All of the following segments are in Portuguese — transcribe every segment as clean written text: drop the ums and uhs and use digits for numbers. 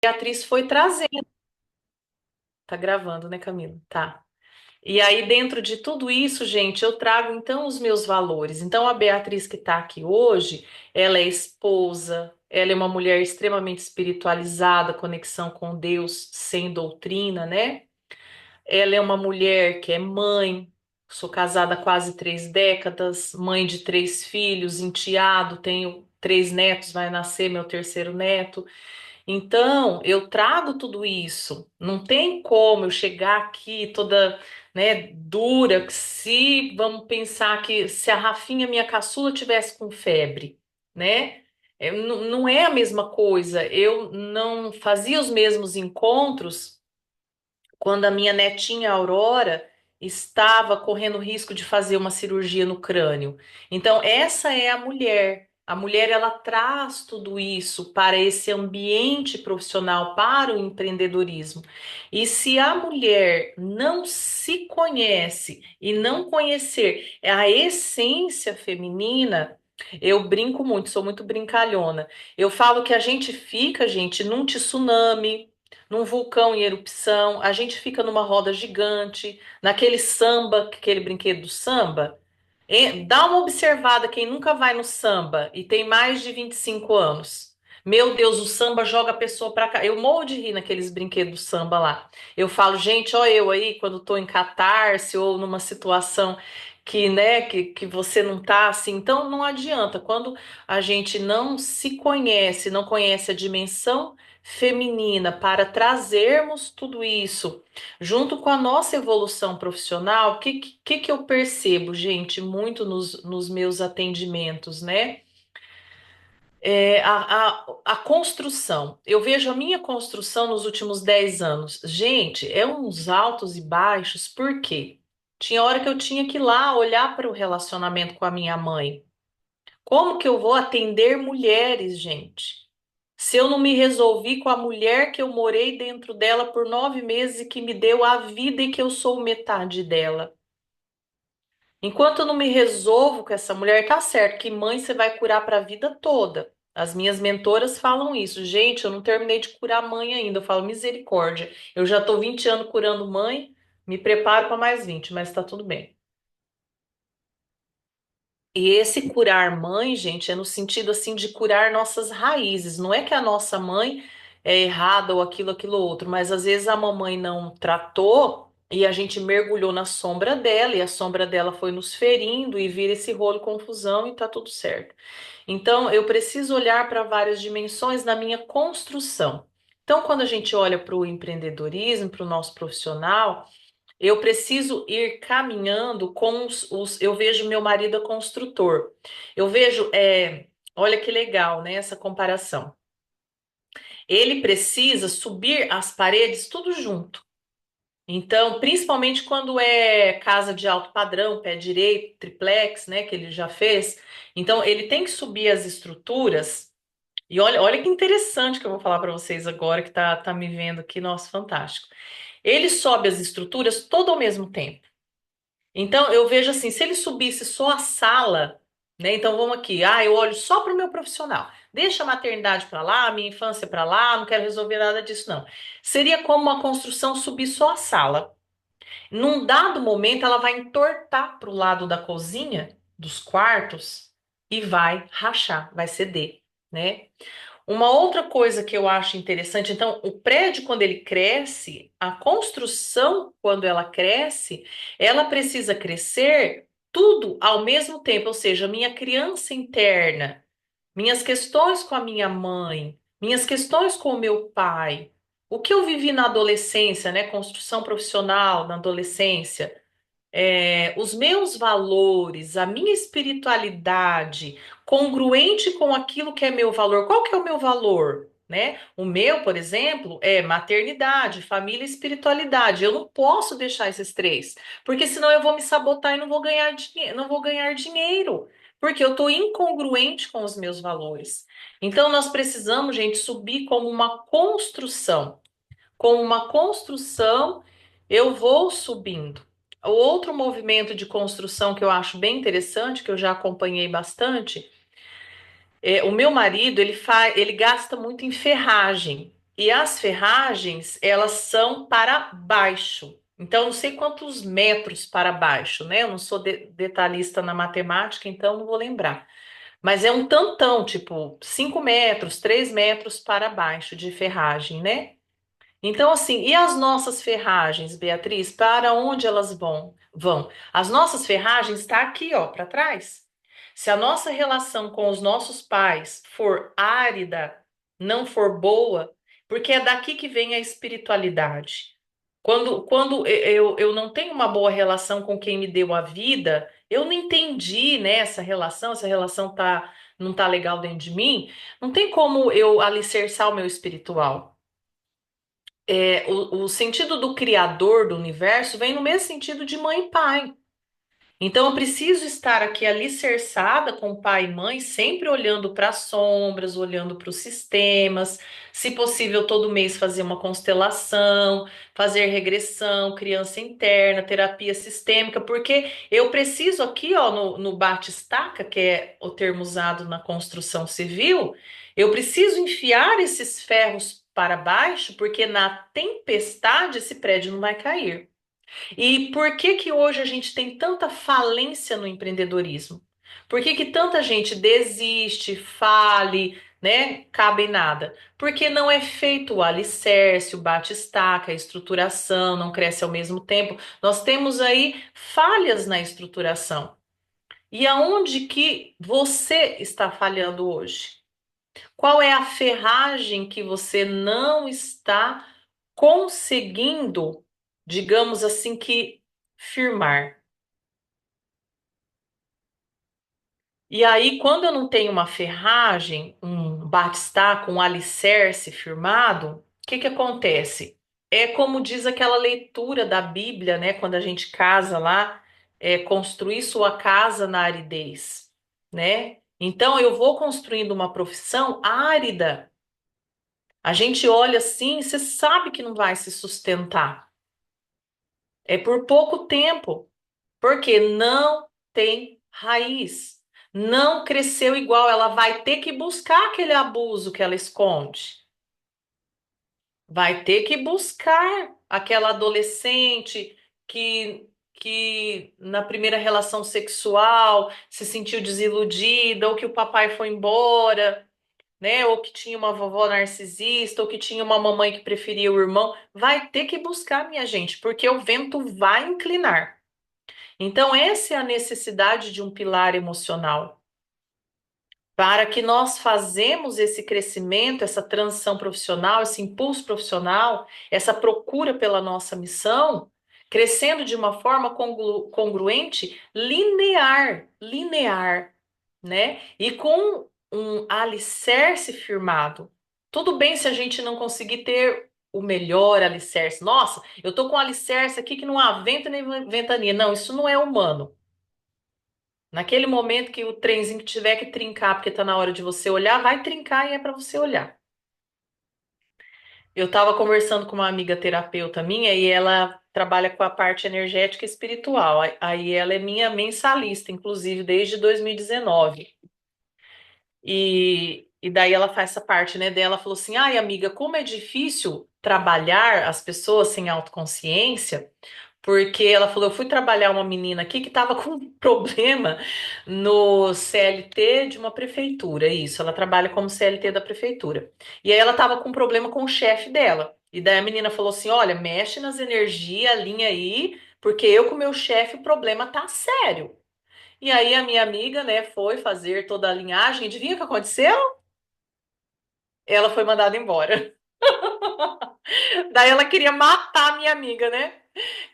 Beatriz foi trazendo. Tá gravando, né, Camila? Tá. E aí, dentro de tudo isso, gente, eu trago então os meus valores. Então, a Beatriz que está aqui hoje, ela é esposa, ela é uma mulher extremamente espiritualizada, conexão com Deus, sem doutrina, né? Ela é uma mulher que é mãe, sou casada há quase 3 décadas, mãe de 3 filhos, enteado, tenho 3 netos, vai nascer meu terceiro neto. Então, eu trago tudo isso. Não tem como eu chegar aqui toda, né, dura, que se vamos pensar que se a Rafinha, minha caçula, tivesse com febre, né? Não é a mesma coisa. Eu não fazia os mesmos encontros quando a minha netinha Aurora estava correndo risco de fazer uma cirurgia no crânio. Então, essa é a mulher. A mulher ela traz tudo isso para esse ambiente profissional, para o empreendedorismo. E se a mulher não se conhece e não conhecer a essência feminina, eu brinco muito, sou muito brincalhona. Eu falo que a gente fica, gente, num tsunami, num vulcão em erupção, a gente fica numa roda gigante, naquele samba, aquele brinquedo do samba. Dá uma observada quem nunca vai no samba e tem mais de 25 anos. Meu Deus, o samba joga a pessoa pra cá. Eu morro de rir naqueles brinquedos do samba lá. Eu falo, gente, ó, eu aí, quando tô em catarse ou numa situação que, né, que você não tá assim, então não adianta. Quando a gente não se conhece, não conhece a dimensão feminina para trazermos tudo isso junto com a nossa evolução profissional, o que eu percebo, gente, muito nos meus atendimentos, né? A construção. Eu vejo a minha construção nos últimos 10 anos. Gente, é uns altos e baixos, por quê? Tinha hora que eu tinha que ir lá olhar para o relacionamento com a minha mãe. Como que eu vou atender mulheres, gente? Se eu não me resolvi com a mulher que eu morei dentro dela por 9 meses e que me deu a vida e que eu sou metade dela. Enquanto eu não me resolvo com essa mulher, tá certo que mãe você vai curar para a vida toda. As minhas mentoras falam isso. Gente, eu não terminei de curar mãe ainda. Eu falo misericórdia. Eu já tô 20 anos curando mãe, me preparo para mais 20, mas tá tudo bem. E esse curar mãe, gente, é no sentido assim de curar nossas raízes. Não é que a nossa mãe é errada ou aquilo outro, mas às vezes a mamãe não tratou e a gente mergulhou na sombra dela e a sombra dela foi nos ferindo e vira esse rolo confusão e tá tudo certo. Então, eu preciso olhar para várias dimensões na minha construção. Então, quando a gente olha para o empreendedorismo, para o nosso profissional, eu preciso ir caminhando com eu vejo meu marido é construtor. Eu vejo, olha que legal, né, essa comparação. Ele precisa subir as paredes tudo junto. Então, principalmente quando é casa de alto padrão, pé direito, triplex, né, que ele já fez. Então, ele tem que subir as estruturas. E olha que interessante que eu vou falar para vocês agora, que tá me vendo aqui, nossa, fantástico. Ele sobe as estruturas todo ao mesmo tempo. Então, eu vejo assim, se ele subisse só a sala, né? Então, vamos aqui. Ah, eu olho só para o meu profissional. Deixa a maternidade para lá, a minha infância para lá, não quero resolver nada disso, não. Seria como uma construção subir só a sala. Num dado momento, ela vai entortar para o lado da cozinha, dos quartos, e vai rachar, vai ceder, né? Uma outra coisa que eu acho interessante, então, o prédio, quando ele cresce, a construção, quando ela cresce, ela precisa crescer tudo ao mesmo tempo, ou seja, minha criança interna, minhas questões com a minha mãe, minhas questões com o meu pai, o que eu vivi na adolescência, né? Construção profissional na adolescência, os meus valores, a minha espiritualidade, congruente com aquilo que é meu valor. Qual que é o meu valor? Né? O meu, por exemplo, é maternidade, família e espiritualidade. Eu não posso deixar esses três, porque senão eu vou me sabotar e não vou ganhar dinheiro, não vou ganhar dinheiro, porque eu estou incongruente com os meus valores. Então, nós precisamos, gente, subir como uma construção. Com uma construção, eu vou subindo. O outro movimento de construção que eu acho bem interessante, que eu já acompanhei bastante, o meu marido, ele gasta muito em ferragem. E as ferragens, elas são para baixo. Então, não sei quantos metros para baixo, né? Eu não sou detalhista na matemática, então não vou lembrar. Mas é um tantão, tipo 5 metros, 3 metros para baixo de ferragem, né? Então, assim, e as nossas ferragens, Beatriz, para onde elas vão? Vão. As nossas ferragens está aqui, ó, para trás. Se a nossa relação com os nossos pais for árida, não for boa, porque é daqui que vem a espiritualidade. Quando eu não tenho uma boa relação com quem me deu a vida, eu não entendi, né, essa relação não tá legal dentro de mim, não tem como eu alicerçar o meu espiritual. O sentido do criador do universo vem no mesmo sentido de mãe e pai. Então eu preciso estar aqui alicerçada com pai e mãe, sempre olhando para as sombras, olhando para os sistemas, se possível todo mês fazer uma constelação, fazer regressão, criança interna, terapia sistêmica, porque eu preciso aqui, ó, no bate-estaca, que é o termo usado na construção civil, eu preciso enfiar esses ferros para baixo, porque na tempestade esse prédio não vai cair. E por que que hoje a gente tem tanta falência no empreendedorismo? Por que que tanta gente desiste, fale, né? Cabe em nada? Porque não é feito o alicerce, o bate-estaca, a estruturação, não cresce ao mesmo tempo. Nós temos aí falhas na estruturação. E aonde que você está falhando hoje? Qual é a ferragem que você não está conseguindo, digamos assim, que firmar? E aí, quando eu não tenho uma ferragem, um batistaca, um alicerce firmado, o que que acontece? É como diz aquela leitura da Bíblia, né? Quando a gente casa lá, construir sua casa na aridez, né? Então, eu vou construindo uma profissão árida. A gente olha assim, você sabe que não vai se sustentar. É por pouco tempo, porque não tem raiz. Não cresceu igual, ela vai ter que buscar aquele abuso que ela esconde. Vai ter que buscar aquela adolescente que na primeira relação sexual se sentiu desiludida, ou que o papai foi embora, né? Ou que tinha uma vovó narcisista, ou que tinha uma mamãe que preferia o irmão, vai ter que buscar, minha gente, porque o vento vai inclinar. Então, essa é a necessidade de um pilar emocional. Para que nós fazemos esse crescimento, essa transição profissional, esse impulso profissional, essa procura pela nossa missão, crescendo de uma forma congruente, linear, né? E com um alicerce firmado. Tudo bem se a gente não conseguir ter o melhor alicerce. Nossa, eu tô com um alicerce aqui que não há vento nem ventania. Não, isso não é humano. Naquele momento que o trenzinho tiver que trincar, porque tá na hora de você olhar, vai trincar e é para você olhar. Eu estava conversando com uma amiga terapeuta minha e ela trabalha com a parte energética e espiritual. Aí ela é minha mensalista, inclusive desde 2019. E daí ela faz essa parte, né? Daí ela falou assim: ai, amiga, como é difícil trabalhar as pessoas sem autoconsciência. Porque ela falou, eu fui trabalhar uma menina aqui que estava com um problema no CLT de uma prefeitura, isso, ela trabalha como CLT da prefeitura. E aí ela estava com um problema com o chefe dela. E daí a menina falou assim, olha, mexe nas energias, alinha aí, porque eu com o meu chefe o problema tá sério. E aí a minha amiga, né, foi fazer toda a linhagem, e adivinha o que aconteceu? Ela foi mandada embora. Daí ela queria matar a minha amiga, né?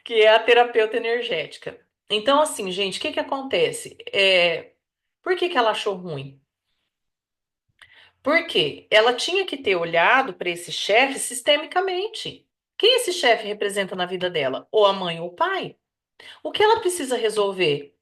Que é a terapeuta energética. Então, assim, gente, o que que acontece? Por que que ela achou ruim? Porque ela tinha que ter olhado para esse chefe sistemicamente. Quem esse chefe representa na vida dela? Ou a mãe ou o pai? O que ela precisa resolver?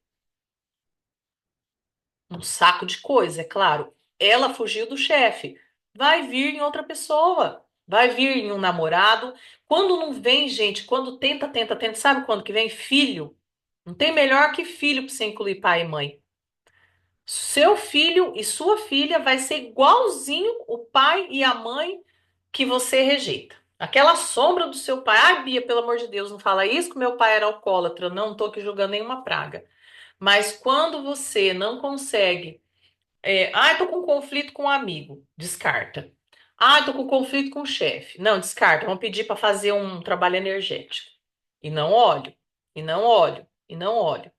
Um saco de coisa, é claro. Ela fugiu do chefe. Vai vir em outra pessoa. Vai vir em um namorado. Quando não vem, gente, quando tenta, sabe quando que vem? Filho. Não tem melhor que filho para você incluir pai e mãe. Seu filho e sua filha vai ser igualzinho o pai e a mãe que você rejeita. Aquela sombra do seu pai. Ah, Bia, pelo amor de Deus, não fala isso que meu pai era alcoólatra. Não estou aqui julgando nenhuma praga. Mas quando você não consegue. Tô com conflito com um amigo. Descarta. Tô com conflito com o chefe. Não, descarta. Vamos pedir para fazer um trabalho energético. E não olho. E não olho. E não olho.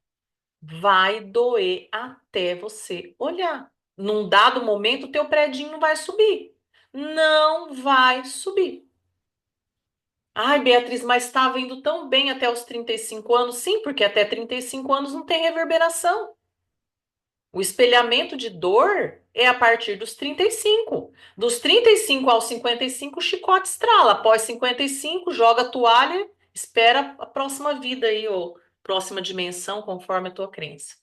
Vai doer até você olhar. Num dado momento, o teu predinho não vai subir. Não vai subir. Ai, Beatriz, mas estava indo tão bem até os 35 anos. Sim, porque até 35 anos não tem reverberação. O espelhamento de dor é a partir dos 35. Dos 35 aos 55, o chicote estrala. Após 55, joga a toalha, espera a próxima vida aí, ou próxima dimensão, conforme a tua crença.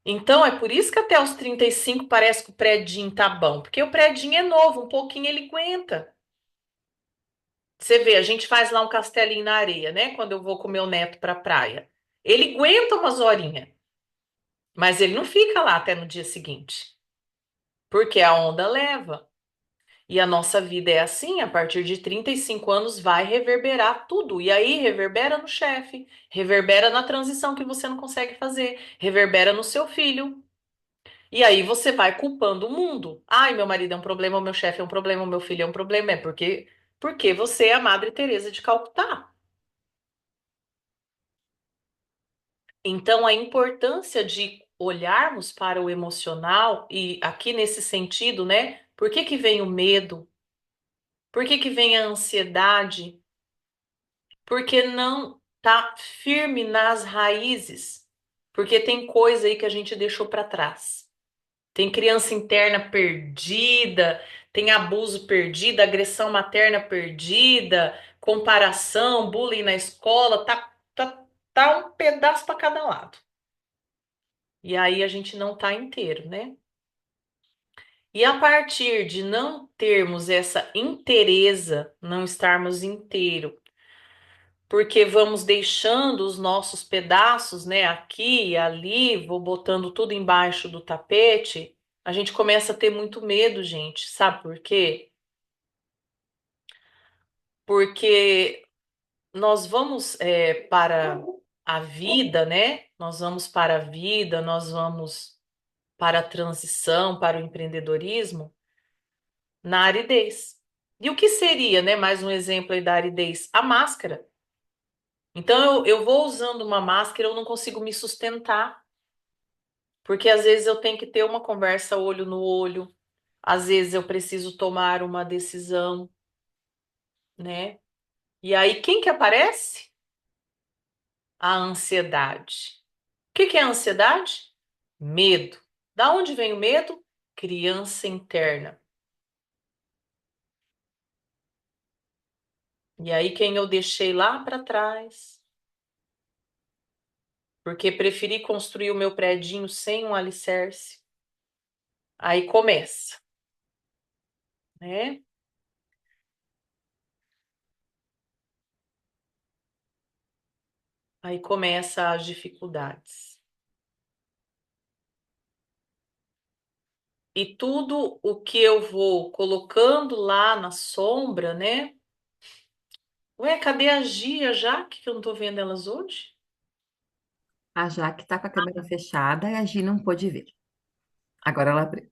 Então, é por isso que até os 35 parece que o predinho tá bom, porque o predinho é novo, um pouquinho ele aguenta. Você vê, a gente faz lá um castelinho na areia, né? Quando eu vou com meu neto pra praia. Ele aguenta umas horinhas, mas ele não fica lá até no dia seguinte, porque a onda leva. E a nossa vida é assim, a partir de 35 anos vai reverberar tudo. E aí reverbera no chefe, reverbera na transição que você não consegue fazer, reverbera no seu filho. E aí você vai culpando o mundo. Ai, meu marido é um problema, o meu chefe é um problema, o meu filho é um problema. É porque você é a Madre Teresa de Calcutá. Então, a importância de olharmos para o emocional, e aqui nesse sentido, né? Por que que vem o medo? Por que que vem a ansiedade? Porque não tá firme nas raízes. Porque tem coisa aí que a gente deixou para trás. Tem criança interna perdida, tem abuso perdido, agressão materna perdida, comparação, bullying na escola, tá um pedaço para cada lado. E aí a gente não tá inteiro, né? E a partir de não termos essa inteireza, não estarmos inteiro, porque vamos deixando os nossos pedaços, né, aqui e ali, vou botando tudo embaixo do tapete, a gente começa a ter muito medo, gente. Sabe por quê? Porque nós vamos para a vida, né? Nós vamos para a vida, nós vamos para a transição, para o empreendedorismo na aridez. E o que seria, né? Mais um exemplo aí da aridez, a máscara. Então eu vou usando uma máscara, eu não consigo me sustentar, porque às vezes eu tenho que ter uma conversa olho no olho, às vezes eu preciso tomar uma decisão, né? E aí quem que aparece? A ansiedade. O que que é a ansiedade? Medo. Da onde vem o medo? Criança interna. E aí quem eu deixei lá para trás, porque preferi construir o meu predinho sem um alicerce. Aí começa, né? Aí começa as dificuldades. E tudo o que eu vou colocando lá na sombra, né? Ué, cadê a Gia já? Que eu não tô vendo elas hoje? A Jaque tá com a câmera fechada e a Gi não pôde ver. Agora ela abriu.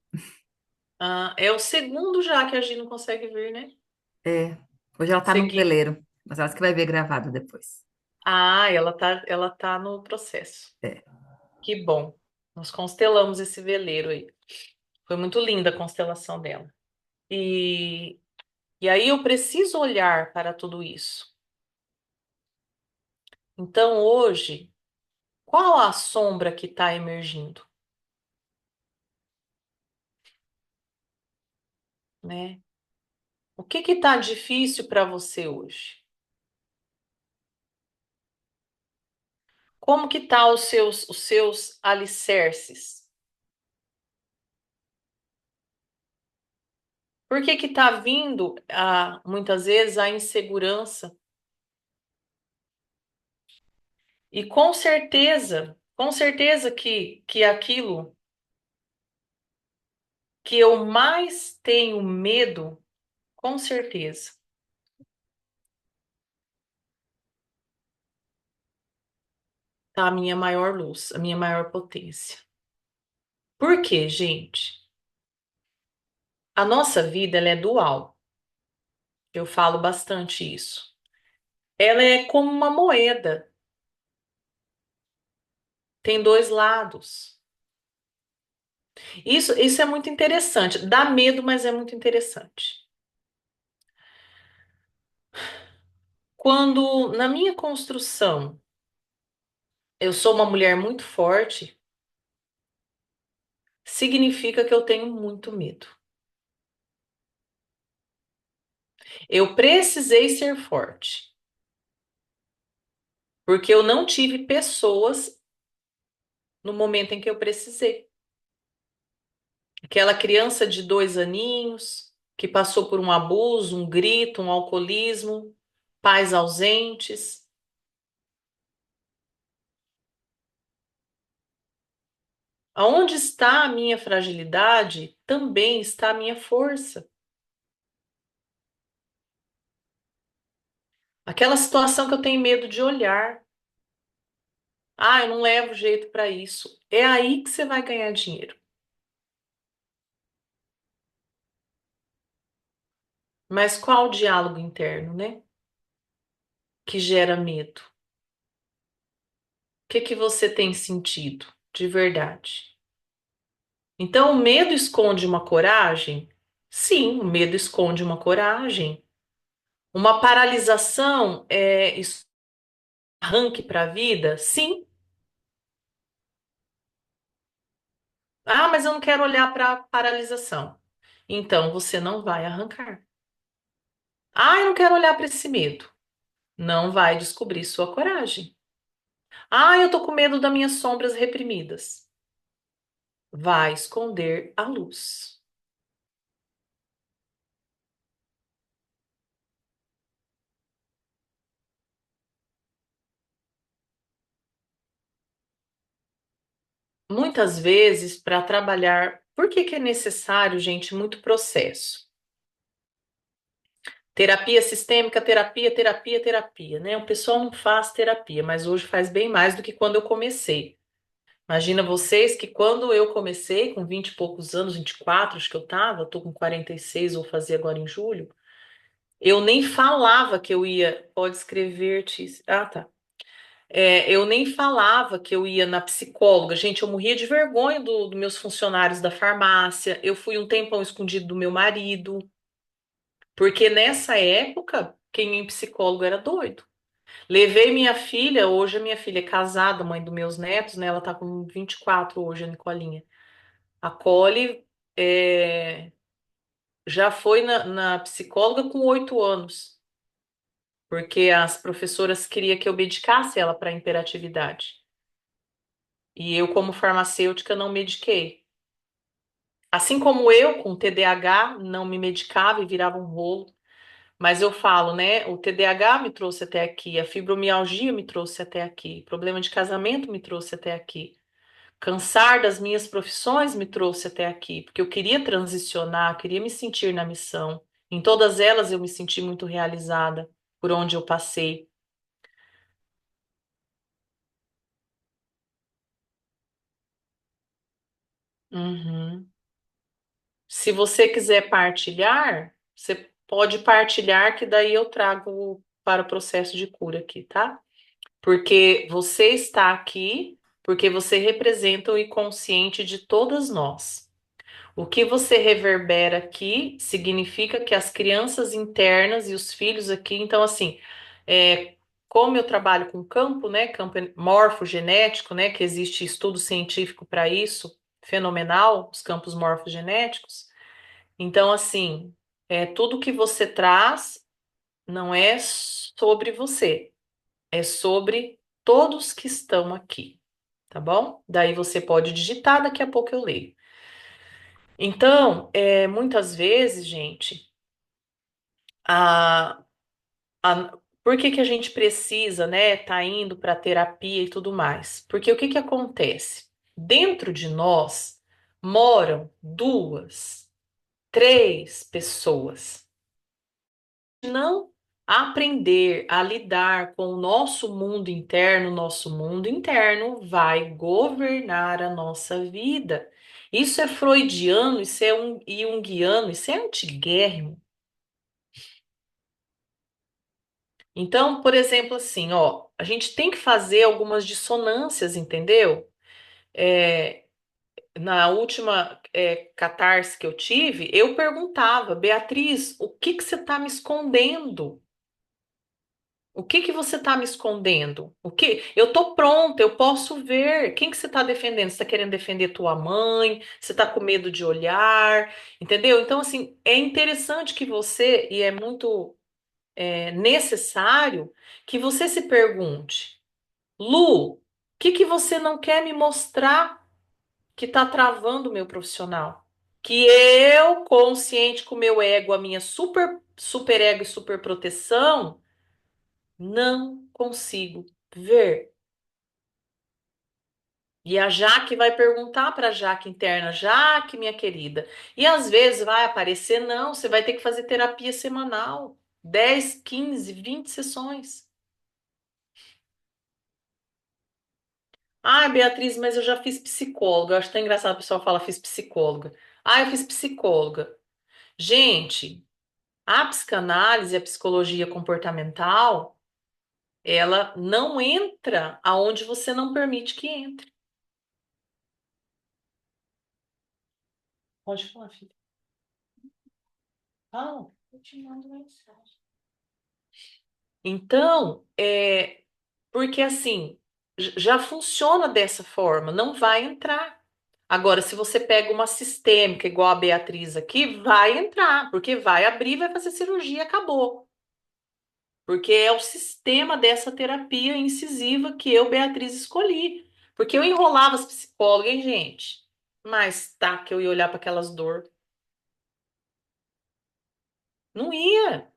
Ah, é o segundo já que a Gia não consegue ver, né? É, hoje ela tá no Seguido. veleiro, mas ela disse que vai ver gravado depois. Ela tá no processo. É. Que bom. Nós constelamos esse veleiro aí. Foi muito linda a constelação dela. E, e aí eu preciso olhar para tudo isso. Então, hoje, qual a sombra que está emergindo, né? O que está difícil para você hoje? Como que tá os seus alicerces? Por que que tá vindo muitas vezes a insegurança? E com certeza que aquilo que eu mais tenho medo Com certeza. Tá a minha maior luz, a minha maior potência. Por quê, gente? A nossa vida, ela é dual. Eu falo bastante isso. Ela é como uma moeda, tem dois lados. Isso é muito interessante. Dá medo, mas é muito interessante. Quando na minha construção eu sou uma mulher muito forte, significa que eu tenho muito medo. Eu precisei ser forte, porque eu não tive pessoas no momento em que eu precisei. Aquela criança de 2 aninhos que passou por um abuso, um grito, um alcoolismo, pais ausentes. Aonde está a minha fragilidade, também está a minha força. Aquela situação que eu tenho medo de olhar. Ah, eu não levo jeito para isso. É aí que você vai ganhar dinheiro. Mas qual o diálogo interno, né? Que gera medo? O que que você tem sentido de verdade? Então, o medo esconde uma coragem? Sim, o medo esconde uma coragem. Uma paralisação é arranque para a vida? Sim. Ah, mas eu não quero olhar para a paralisação. Então, você não vai arrancar. Ah, eu não quero olhar para esse medo. Não vai descobrir sua coragem. Ah, eu tô com medo das minhas sombras reprimidas. Vai esconder a luz. Muitas vezes, para trabalhar, por que que é necessário, gente, muito processo? Terapia sistêmica, terapia, né? O pessoal não faz terapia, mas hoje faz bem mais do que quando eu comecei. Imagina vocês que quando eu comecei, com 20 e poucos anos, 24, acho que eu tava, tô com 46, vou fazer agora em julho, eu nem falava que eu ia. Pode escrever, Tícia. Ah, tá. Eu nem falava que eu ia na psicóloga. Gente, eu morria de vergonha dos meus funcionários da farmácia. Eu fui um tempão escondido do meu marido, porque nessa época, quem ia em psicólogo era doido. Levei minha filha, hoje a minha filha é casada, mãe dos meus netos, né? Ela tá com 24 hoje, a Nicolinha. A Cole já foi na psicóloga com 8 anos, porque as professoras queriam que eu medicasse ela para hiperatividade. E eu, como farmacêutica, não mediquei. Assim como eu, com TDAH, não me medicava e virava um rolo. Mas eu falo, né? O TDAH me trouxe até aqui, a fibromialgia me trouxe até aqui, problema de casamento me trouxe até aqui, cansar das minhas profissões me trouxe até aqui, porque eu queria transicionar, queria me sentir na missão. Em todas elas eu me senti muito realizada por onde eu passei. Uhum. Se você quiser partilhar, você pode partilhar, que daí eu trago para o processo de cura aqui, tá? Porque você está aqui, porque você representa o inconsciente de todas nós. O que você reverbera aqui significa que as crianças internas e os filhos aqui, então assim, é, como eu trabalho com campo, né, campo morfogenético, né, que existe estudo científico para isso, fenomenal, os campos morfogenéticos. Então assim, tudo que você traz não é sobre você, é sobre todos que estão aqui, tá bom? Daí você pode digitar, daqui a pouco eu leio. Então, muitas vezes, gente, a, por que que a gente precisa, né, tá indo para terapia e tudo mais? Porque o que que acontece? Dentro de nós moram duas, três pessoas. não aprender a lidar com o nosso mundo interno vai governar a nossa vida. Isso é freudiano, isso é junguiano, isso é antiguérrimo. Então, por exemplo, assim, ó, a gente tem que fazer algumas dissonâncias, entendeu? É, na última catarse que eu tive, eu perguntava, Beatriz, o que que você está me escondendo? O que que você está me escondendo? O que? Eu tô pronta, eu posso ver. Quem que você está defendendo? Você está querendo defender tua mãe? Você está com medo de olhar? Entendeu? Então, assim, é interessante que você, e é muito necessário, que você se pergunte, Lu, o que que você não quer me mostrar que está travando o meu profissional? Que eu, consciente com o meu ego, a minha super ego e super proteção, não consigo ver. E a Jaque vai perguntar para a Jaque interna, Jaque, minha querida. E às vezes vai aparecer, não, você vai ter que fazer terapia semanal. 10, 15, 20 sessões. Ah, Beatriz, mas eu já fiz psicóloga. Eu acho tão engraçado o pessoal fala fiz psicóloga. Ah, eu fiz psicóloga. Gente, a psicanálise, a psicologia comportamental, ela não entra aonde você não permite que entre. Pode falar, filha. Ah, eu te mando mensagem. Então, porque assim, já funciona dessa forma, não vai entrar. Agora, se você pega uma sistêmica igual a Beatriz aqui, vai entrar, porque vai abrir, vai fazer cirurgia, acabou. Porque é o sistema dessa terapia incisiva que eu, Beatriz, escolhi. Porque eu enrolava as psicólogas, hein, gente? Mas tá, que eu ia olhar para aquelas dor. Não ia.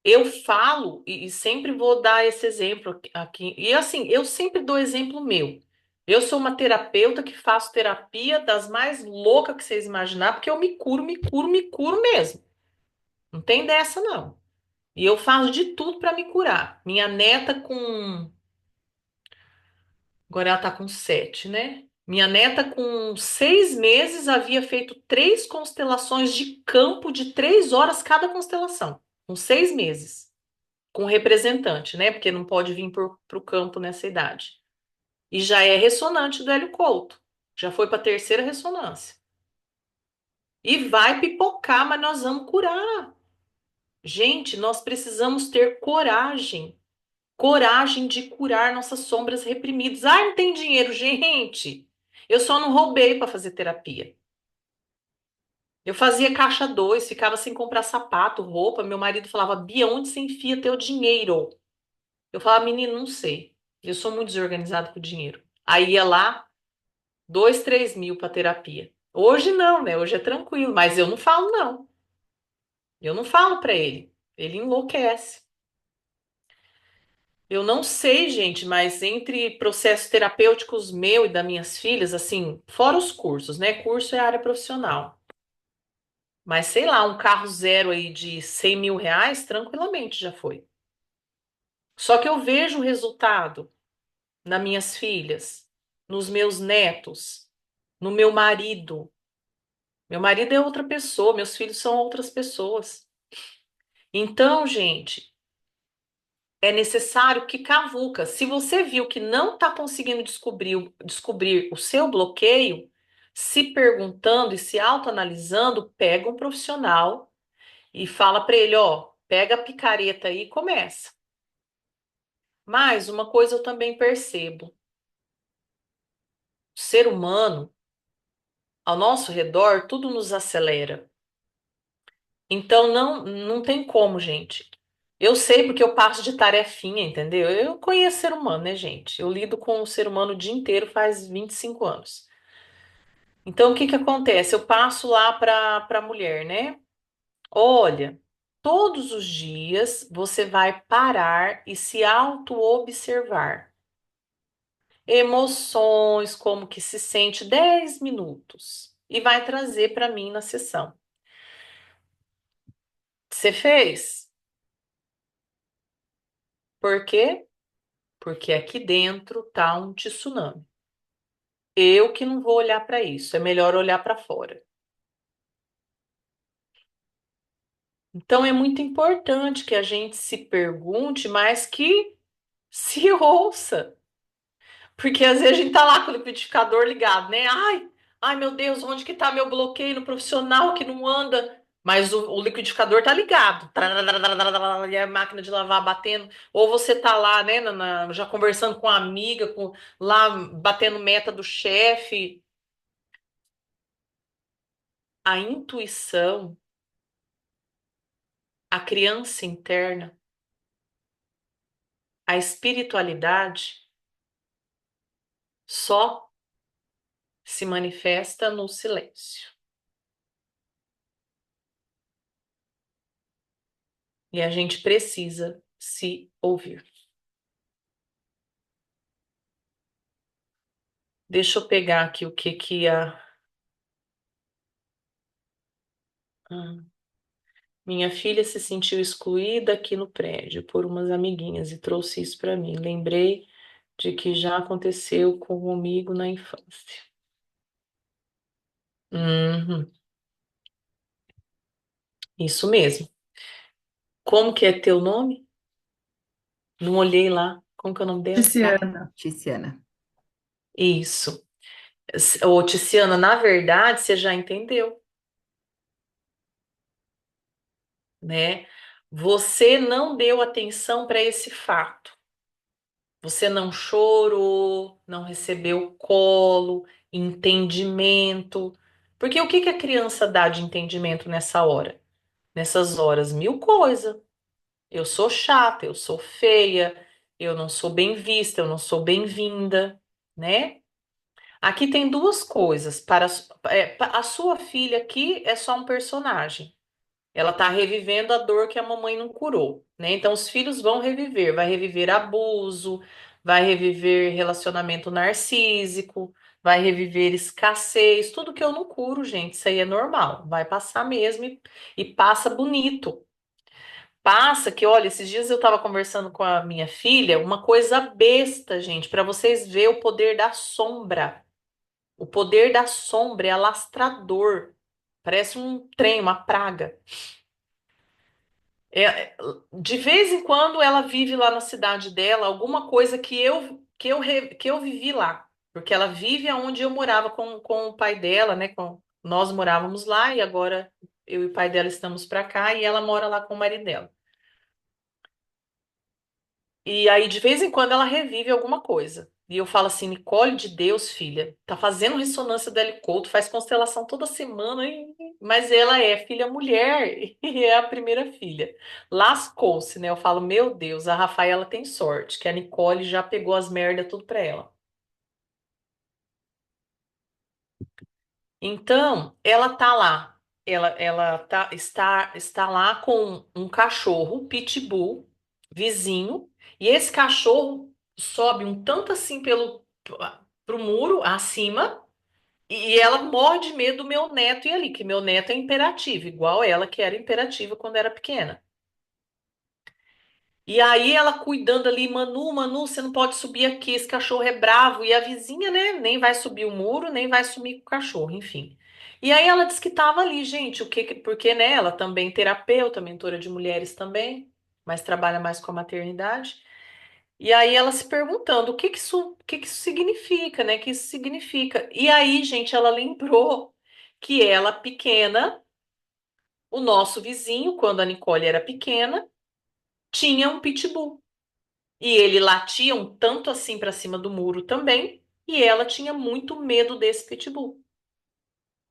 Eu falo e sempre vou dar esse exemplo aqui. E assim, eu sempre dou exemplo meu. Eu sou uma terapeuta que faço terapia das mais loucas que vocês imaginar, porque eu me curo, me curo, me curo mesmo. Não tem dessa, não. E eu faço de tudo para me curar. Minha neta com. Agora ela tá com 7, né? Minha neta com 6 meses havia feito 3 constelações de campo de 3 horas cada constelação. Com 6 meses. Com representante, né? Porque não pode vir para o campo nessa idade. E já é ressonante do Hélio Couto. Já foi para a terceira ressonância. E vai pipocar, mas nós vamos curar. Gente, nós precisamos ter coragem. Coragem de curar nossas sombras reprimidas. Ah, não tem dinheiro, gente. Eu só não roubei para fazer terapia. Eu fazia caixa dois, ficava sem comprar sapato, roupa. Meu marido falava, Bia, onde você enfia teu dinheiro? Eu falava, menino, não sei. Eu sou muito desorganizado com o dinheiro. Aí ia lá, 2, 3 mil para terapia. Hoje não, né? Hoje é tranquilo, mas eu não falo, não. Eu não falo para ele. Ele enlouquece. Eu não sei, gente, mas entre processos terapêuticos meu e das minhas filhas, assim, fora os cursos, né? Curso é área profissional. Mas sei lá, um carro zero aí de 100 mil reais, tranquilamente já foi. Só que eu vejo o resultado nas minhas filhas, nos meus netos, no meu marido. Meu marido é outra pessoa, meus filhos são outras pessoas. Então, gente, é necessário que cavuca. Se você viu que não está conseguindo descobrir o seu bloqueio, se perguntando e se autoanalisando, pega um profissional e fala para ele, ó, pega a picareta aí e começa. Mas uma coisa eu também percebo, o ser humano, ao nosso redor, tudo nos acelera. Então não tem como, gente. Eu sei porque eu passo de tarefinha, entendeu? Eu conheço ser humano, né, gente? Eu lido com o ser humano o dia inteiro faz 25 anos. Então, o que que acontece? Eu passo lá para a mulher, né? Olha, todos os dias você vai parar e se auto-observar. Emoções, como que se sente 10 minutos. E vai trazer para mim na sessão. Você fez? Por quê? Porque aqui dentro tá um tsunami. Eu que não vou olhar para isso, é melhor olhar para fora. Então é muito importante que a gente se pergunte, mas que se ouça. Porque às vezes a gente tá lá com o liquidificador ligado, né? Ai, meu Deus, onde que tá meu bloqueio no profissional que não anda? Mas o liquidificador tá ligado. E a máquina de lavar batendo. Ou você tá lá, né, já conversando com a amiga, lá batendo meta do chefe. A intuição, a criança interna, a espiritualidade só se manifesta no silêncio. E a gente precisa se ouvir. Deixa eu pegar aqui o que que a ah, minha filha se sentiu excluída aqui no prédio por umas amiguinhas e trouxe isso para mim. Lembrei de que já aconteceu comigo na infância. Uhum, isso mesmo. Como que é teu nome? Não olhei lá. Como que é o nome dela? Tiziana. Tiziana. Isso. Ô, Tiziana, na verdade, você já entendeu, né? Você não deu atenção para esse fato. Você não chorou, não recebeu colo, entendimento. Porque o que que a criança dá de entendimento nessa hora? Nessas horas, mil coisas. Eu sou chata, eu sou feia, eu não sou bem vista, eu não sou bem-vinda, né? Aqui tem duas coisas. A sua filha aqui é só um personagem. Ela está revivendo a dor que a mamãe não curou, né? Então os filhos vão reviver, vai reviver abuso, vai reviver relacionamento narcísico, vai reviver escassez, tudo que eu não curo, gente, isso aí é normal, vai passar mesmo e passa bonito. Passa que, olha, esses dias eu estava conversando com a minha filha, uma coisa besta, gente, para vocês verem o poder da sombra. O poder da sombra é alastrador. Parece um trem, uma praga. De vez em quando ela vive lá na cidade dela alguma coisa que eu vivi lá, porque ela vive aonde eu morava com o pai dela, né? Nós morávamos lá e agora eu e o pai dela estamos para cá e ela mora lá com o marido dela. E aí, de vez em quando, ela revive alguma coisa. E eu falo assim, Nicole de Deus, filha, tá fazendo ressonância do Helicouto, faz constelação toda semana, hein? Mas ela é filha mulher e é a primeira filha. Lascou-se, né? Eu falo, meu Deus, a Rafaela tem sorte, que a Nicole já pegou as merdas tudo pra ela. Então, ela tá lá. Está lá com um cachorro, pitbull, vizinho, e esse cachorro sobe um tanto assim pro muro acima, e ela morre de medo do meu neto ir ali, que meu neto é imperativo, igual ela que era imperativa quando era pequena. E aí ela cuidando ali, Manu, Manu, você não pode subir aqui, esse cachorro é bravo. E a vizinha, né, nem vai subir o muro, nem vai sumir com o cachorro, enfim. E aí ela disse que estava ali, gente, porque, né, ela também terapeuta, mentora de mulheres também, mas trabalha mais com a maternidade. E aí ela se perguntando o que que isso significa, né? O que isso significa? E aí, gente, ela lembrou que ela pequena, o nosso vizinho, quando a Nicole era pequena, tinha um pitbull. E ele latia um tanto assim para cima do muro também, e ela tinha muito medo desse pitbull.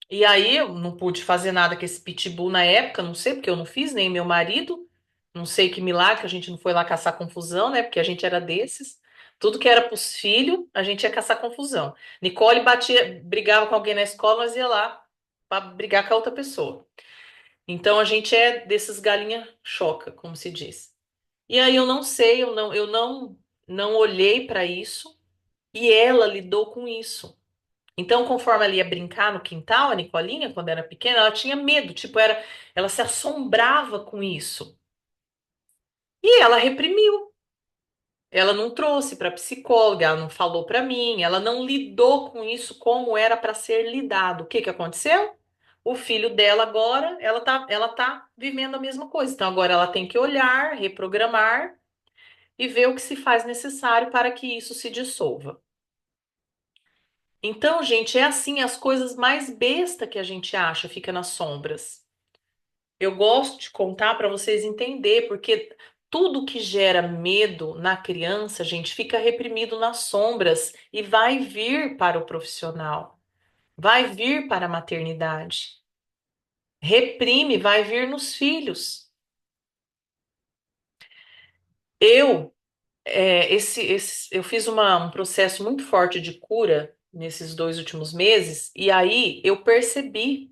E aí eu não pude fazer nada com esse pitbull na época, não sei porque eu não fiz, nem meu marido. Não sei que milagre que a gente não foi lá caçar confusão, né? Porque a gente era desses. Tudo que era pros filhos, a gente ia caçar confusão. Nicole batia, brigava com alguém na escola, nós ia lá para brigar com a outra pessoa. Então a gente é desses galinha choca, como se diz. E aí eu não sei, eu não olhei para isso e ela lidou com isso. Então, conforme ela ia brincar no quintal, a Nicolinha, quando era pequena, ela tinha medo, tipo, ela se assombrava com isso. E ela reprimiu. Ela não trouxe para psicóloga, ela não falou para mim, ela não lidou com isso como era para ser lidado. O que que aconteceu? O filho dela agora, ela tá vivendo a mesma coisa. Então agora ela tem que olhar, reprogramar e ver o que se faz necessário para que isso se dissolva. Então, gente, é assim, as coisas mais besta que a gente acha fica nas sombras. Eu gosto de contar para vocês entender, porque tudo que gera medo na criança, gente, fica reprimido nas sombras e vai vir para o profissional, vai vir para a maternidade. Reprime, vai vir nos filhos. Eu, eu fiz um processo muito forte de cura nesses 2 últimos meses, e aí eu percebi,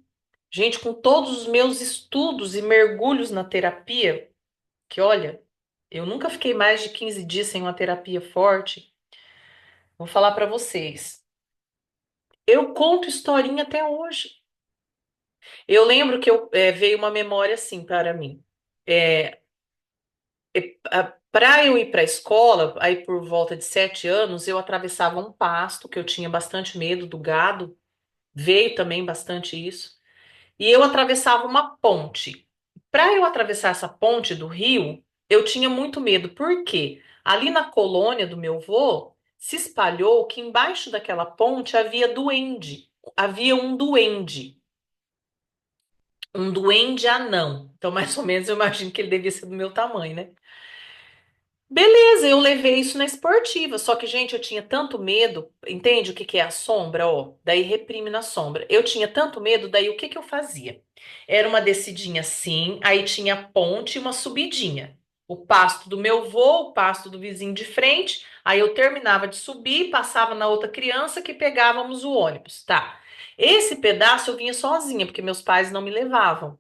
gente, com todos os meus estudos e mergulhos na terapia, que olha, eu nunca fiquei mais de 15 dias sem uma terapia forte. Vou falar para vocês. Eu conto historinha até hoje. Eu lembro que veio uma memória assim para mim. É, para eu ir para a escola, aí por volta de 7 anos, eu atravessava um pasto, que eu tinha bastante medo do gado, veio também bastante isso. E eu atravessava uma ponte. Para eu atravessar essa ponte do rio, eu tinha muito medo. Por quê? Ali na colônia do meu avô, se espalhou que embaixo daquela ponte havia duende. Havia um duende anão. Então, mais ou menos, eu imagino que ele devia ser do meu tamanho, né? Beleza, eu levei isso na esportiva. Só que, gente, eu tinha tanto medo. Entende o que que é a sombra? Ó, daí reprime na sombra. Eu tinha tanto medo, daí o que que eu fazia? Era uma descidinha assim, aí tinha a ponte e uma subidinha. O pasto do meu vô, o pasto do vizinho de frente. Aí eu terminava de subir, passava na outra criança que pegávamos o ônibus, tá? Esse pedaço eu vinha sozinha, porque meus pais não me levavam.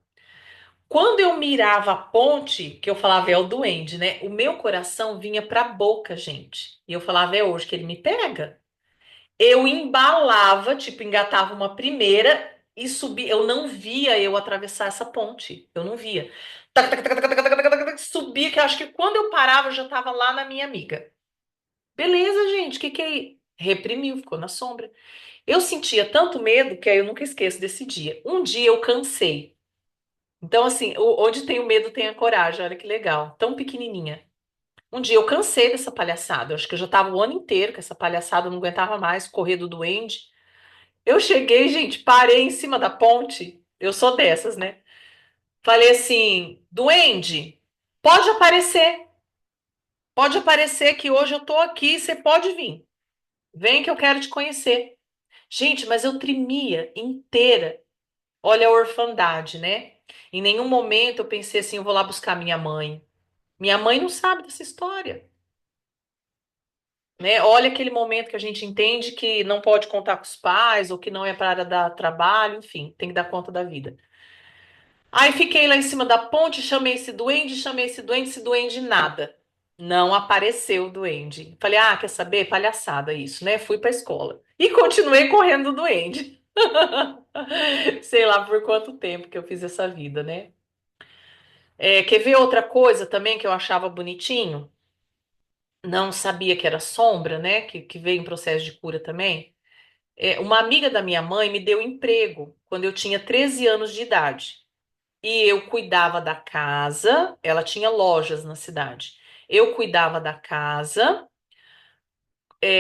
Quando eu mirava a ponte, que eu falava é o duende, né? O meu coração vinha pra boca, gente. E eu falava é hoje que ele me pega. Eu embalava, tipo, engatava uma primeira e subia. Eu não via eu atravessar essa ponte. Eu não via. Tac, tac, tac, tac, tac, tac, tac, tac, subia, que eu acho que quando eu parava eu já tava lá na minha amiga. Beleza, gente, o que que é? Reprimiu, ficou na sombra. Eu sentia tanto medo que aí eu nunca esqueço desse dia. Um dia eu cansei. Então, assim, onde tem o medo tem a coragem. Olha que legal. Tão pequenininha. Um dia eu cansei dessa palhaçada. Eu acho que eu já tava o ano inteiro com essa palhaçada, eu não aguentava mais correr do duende. Eu cheguei, gente, parei em cima da ponte. Eu sou dessas, né? Falei assim: duende, pode aparecer. Pode aparecer que hoje eu tô aqui, você pode vir. Vem que eu quero te conhecer. Gente, mas eu tremia inteira. Olha a orfandade, né? Em nenhum momento eu pensei assim, eu vou lá buscar minha mãe. Minha mãe não sabe dessa história, né? Olha aquele momento que a gente entende que não pode contar com os pais ou que não é para dar trabalho, enfim, tem que dar conta da vida. Aí fiquei lá em cima da ponte, chamei esse duende nada. Não apareceu o duende. Falei, ah, quer saber? Palhaçada isso, né? Fui pra escola. E continuei correndo do duende. Sei lá por quanto tempo que eu fiz essa vida, né? Quer ver outra coisa também que eu achava bonitinho? Não sabia que era sombra, né? Que veio em processo de cura também. Uma amiga da minha mãe me deu emprego quando eu tinha 13 anos de idade. E eu cuidava da casa, ela tinha lojas na cidade. Eu cuidava da casa,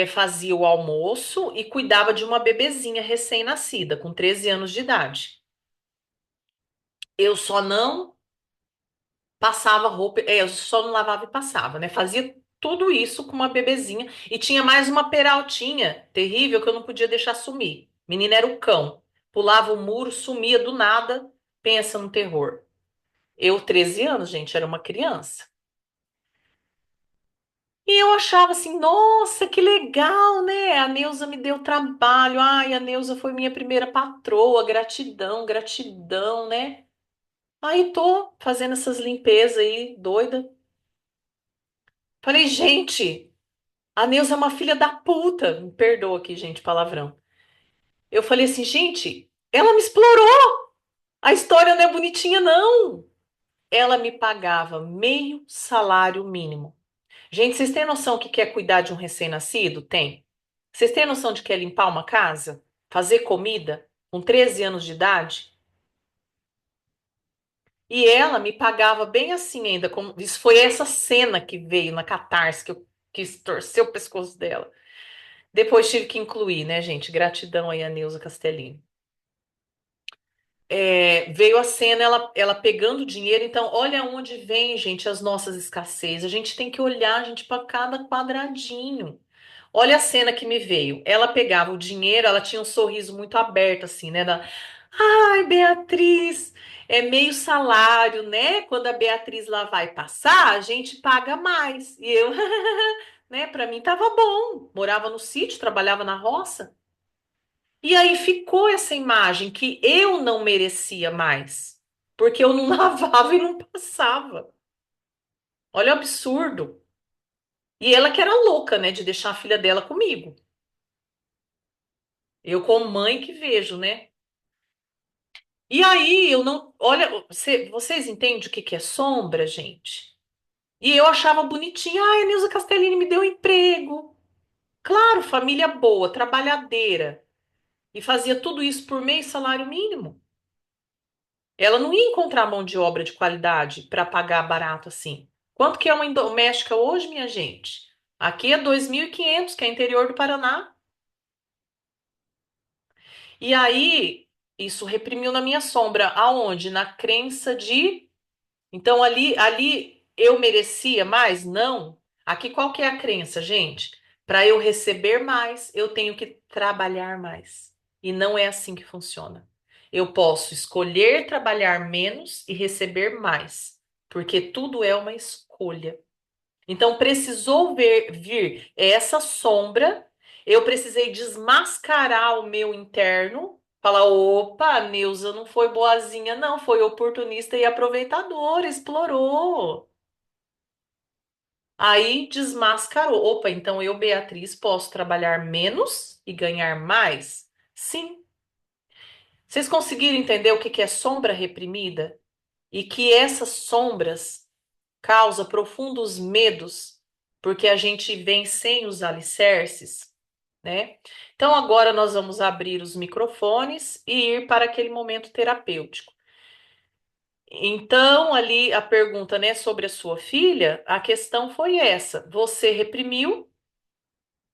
fazia o almoço e cuidava de uma bebezinha recém-nascida, com 13 anos de idade. Eu só não passava roupa, eu só não lavava e passava, né? Fazia tudo isso com uma bebezinha e tinha mais uma peraltinha terrível que eu não podia deixar sumir. Menina era o cão. Pulava o muro, sumia do nada. Pensa no terror. Eu, 13 anos, gente, era uma criança. E eu achava assim, nossa, que legal, né? A Neuza me deu trabalho. Ai, a Neuza foi minha primeira patroa. Gratidão, gratidão, né? Aí tô fazendo essas limpezas aí, doida. Falei, gente. A Neuza é uma filha da puta. Me perdoa aqui, gente, palavrão. Eu falei assim, gente, ela me explorou. A história não é bonitinha, não. Ela me pagava meio salário mínimo. Gente, vocês têm noção que quer cuidar de um recém-nascido? Tem. Vocês têm noção de que é limpar uma casa? Fazer comida? Com 13 anos de idade? E ela me pagava bem assim ainda. Isso foi essa cena que veio na Catarse, que eu quis torcer o pescoço dela. Depois tive que incluir, né, gente? Gratidão aí a Neuza Castellini. Veio a cena, ela pegando dinheiro. Então, olha onde vem, gente, as nossas escassez. A gente tem que olhar, gente, para cada quadradinho. Olha a cena que me veio. Ela pegava o dinheiro, ela tinha um sorriso muito aberto, assim, né? Ai, Beatriz, é meio salário, né? Quando a Beatriz lá vai passar, a gente paga mais. E eu, né? Para mim tava bom. Morava no sítio, trabalhava na roça. E aí ficou essa imagem que eu não merecia mais, porque eu não lavava e não passava. Olha o absurdo. E ela que era louca, né, de deixar a filha dela comigo. Eu como mãe que vejo, né? E aí eu não, olha, vocês entendem o que que é sombra, gente? E eu achava bonitinha, ai, a Nilza Castellini me deu um emprego. Claro, família boa, trabalhadeira. E fazia tudo isso por mês, salário mínimo. Ela não ia encontrar mão de obra de qualidade para pagar barato assim. Quanto que é uma doméstica hoje, minha gente? Aqui é 2.500, que é interior do Paraná. E aí, isso reprimiu na minha sombra. Aonde? Na crença de. Então, ali eu merecia mais? Não. Aqui, qual que é a crença, gente? Para eu receber mais, eu tenho que trabalhar mais. E não é assim que funciona. Eu posso escolher trabalhar menos e receber mais, porque tudo é uma escolha. Então, precisou vir essa sombra, eu precisei desmascarar o meu interno, falar: opa, a Neuza não foi boazinha, não, foi oportunista e aproveitadora, explorou. Aí desmascarou. Opa, então eu, Beatriz, posso trabalhar menos e ganhar mais? Sim. Vocês conseguiram entender o que que é sombra reprimida? E que essas sombras causa profundos medos, porque a gente vem sem os alicerces, né? Então agora nós vamos abrir os microfones e ir para aquele momento terapêutico. Então, ali a pergunta, né, sobre a sua filha, a questão foi essa: você reprimiu,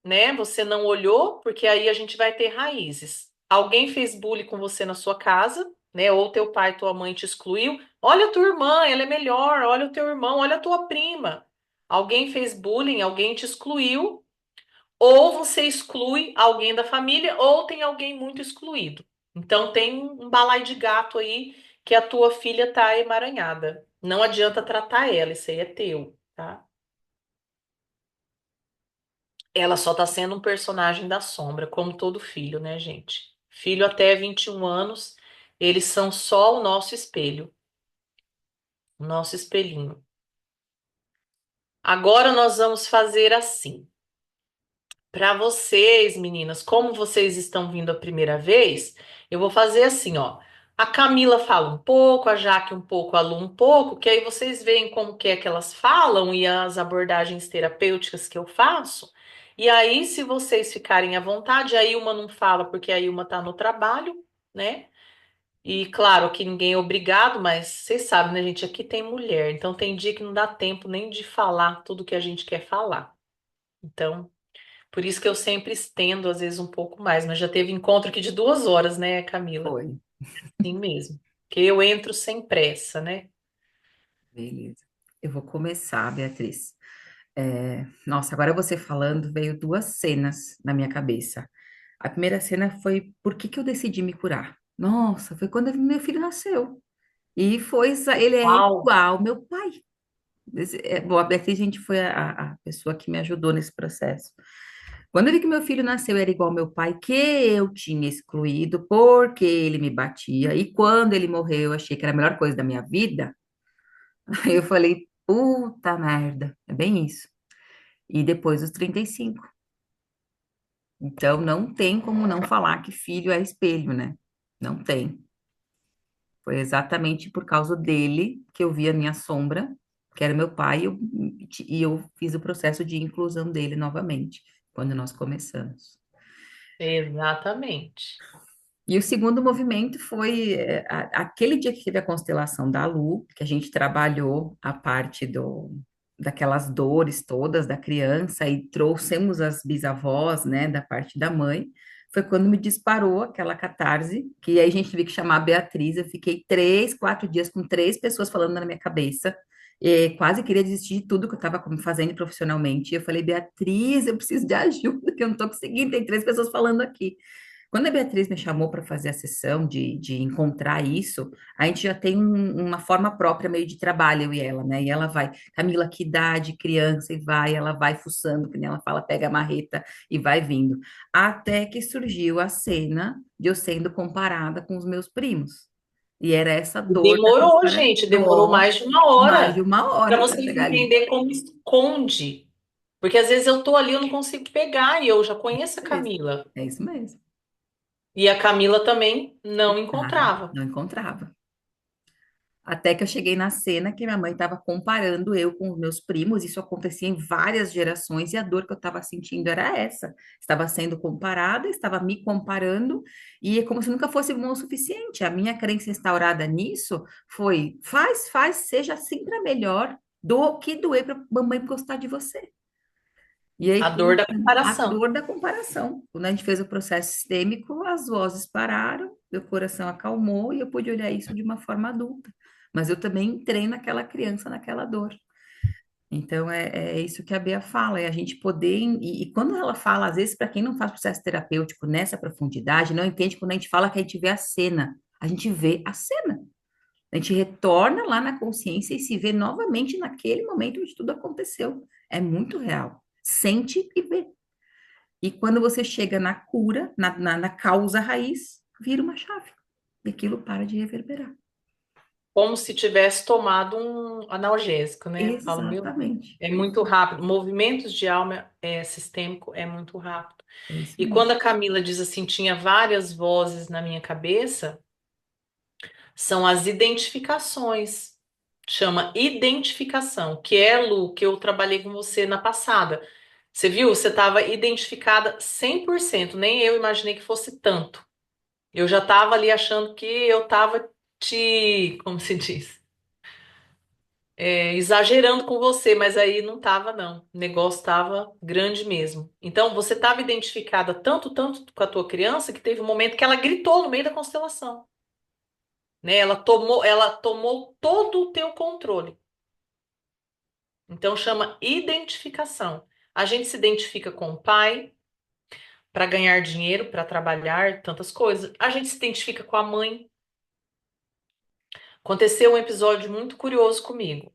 né? Você não olhou, porque aí a gente vai ter raízes. Alguém fez bullying com você na sua casa, né? Ou teu pai, tua mãe te excluiu. Olha a tua irmã, ela é melhor. Olha o teu irmão, olha a tua prima. Alguém fez bullying, alguém te excluiu. Ou você exclui alguém da família, ou tem alguém muito excluído. Então tem um balaio de gato aí que a tua filha tá emaranhada. Não adianta tratar ela, isso aí é teu, tá? Ela só tá sendo um personagem da sombra, como todo filho, né, gente? Filho até 21 anos, eles são só o nosso espelho, o nosso espelhinho. Agora nós vamos fazer assim. Para vocês, meninas, como vocês estão vindo a primeira vez, eu vou fazer assim, ó. A Camila fala um pouco, a Jaque um pouco, a Lu um pouco, que aí vocês veem como que é que elas falam e as abordagens terapêuticas que eu faço. E aí, se vocês ficarem à vontade, a Ilma não fala porque a Ilma tá no trabalho, né? E claro que ninguém é obrigado, mas vocês sabem, né, gente? Aqui tem mulher, então tem dia que não dá tempo nem de falar tudo que a gente quer falar. Então. Por isso que eu sempre estendo, às vezes, um pouco mais, mas já teve encontro aqui de 2 horas, né, Camila? Foi. Sim mesmo. Que eu entro sem pressa, né? Beleza. Eu vou começar, Beatriz. Nossa, agora você falando, veio duas cenas na minha cabeça. A primeira cena foi por que que eu decidi me curar? Nossa, foi quando meu filho nasceu. E ele é Uau! igual ao meu pai. Bom, a Beatriz, gente, foi a pessoa que me ajudou nesse processo. Quando eu vi que meu filho nasceu, era igual ao meu pai, que eu tinha excluído porque ele me batia. E quando ele morreu, eu achei que era a melhor coisa da minha vida. Aí eu falei, puta merda, é bem isso. E depois dos 35. Então, não tem como não falar que filho é espelho, né? Não tem. Foi exatamente por causa dele que eu vi a minha sombra. que era meu pai, e eu fiz o processo de inclusão dele novamente, quando nós começamos. Exatamente. E o segundo movimento foi aquele dia que teve a constelação da Lu, que a gente trabalhou a parte daquelas dores todas da criança e trouxemos as bisavós, né, da parte da mãe. Foi quando me disparou aquela catarse, que aí a gente teve que chamar a Beatriz. Eu fiquei 3, 4 dias com 3 pessoas falando na minha cabeça. E quase queria desistir de tudo que eu estava fazendo profissionalmente. E eu falei, Beatriz, eu preciso de ajuda, que eu não estou conseguindo. Tem 3 pessoas falando aqui. Quando a Beatriz me chamou para fazer a sessão de encontrar isso, a gente já tem uma forma própria meio de trabalho, eu e ela, né? E ela vai, Camila, que idade, criança, e vai, ela vai fuçando, que nem ela fala, pega a marreta e vai vindo. Até que surgiu a cena de eu sendo comparada com os meus primos. E era essa dor da Demorou, gente, demorou comparação, mais de uma mais de hora uma para hora para vocês chegar ali. entender como esconde. Porque às vezes eu tô ali, eu não consigo pegar, e eu já conheço a Isso mesmo. Camila. É isso mesmo. E a Camila também não Ah, encontrava. não encontrava. Até que eu cheguei na cena que minha mãe estava comparando eu com os meus primos, isso acontecia em várias gerações, e a dor que eu estava sentindo era essa. Estava sendo comparada, estava me comparando, e é como se nunca fosse bom o suficiente. A minha crença instaurada nisso foi: faz, seja sempre a melhor, do que doer para a mamãe gostar de você. E A aí, dor da a comparação. dor da comparação. Quando a gente fez o processo sistêmico, as vozes pararam, meu coração acalmou e eu pude olhar isso de uma forma adulta. Mas eu também entrei naquela criança, naquela dor. Então, é isso que a Bea fala, é a gente poder. E quando ela fala, às vezes, para quem não faz processo terapêutico nessa profundidade, não entende quando a gente fala que a gente vê a cena. A gente vê a cena. A gente retorna lá na consciência e se vê novamente naquele momento onde tudo aconteceu. É muito real. Sente e vê. E quando você chega na cura, na causa raiz, vira uma chave. E aquilo para de reverberar. Como se tivesse tomado um analgésico, né? Falo, meu, Exatamente. é muito rápido. Movimentos de alma sistêmico é muito rápido. É isso E mesmo. quando a Camila diz assim, tinha várias vozes na minha cabeça, são as identificações. Chama identificação, que é, Lu, que eu trabalhei com você na passada. Você viu? Você estava identificada 100%. Nem eu imaginei que fosse tanto. Eu já estava ali achando que eu estava como se diz? Exagerando com você, mas aí não estava, não. O negócio estava grande mesmo. Então, você estava identificada tanto, tanto com a tua criança que teve um momento que ela gritou no meio da constelação, né? Ela tomou todo o teu controle. Então, chama identificação. A gente se identifica com o pai para ganhar dinheiro, para trabalhar, tantas coisas. A gente se identifica com a mãe. Aconteceu um episódio muito curioso comigo.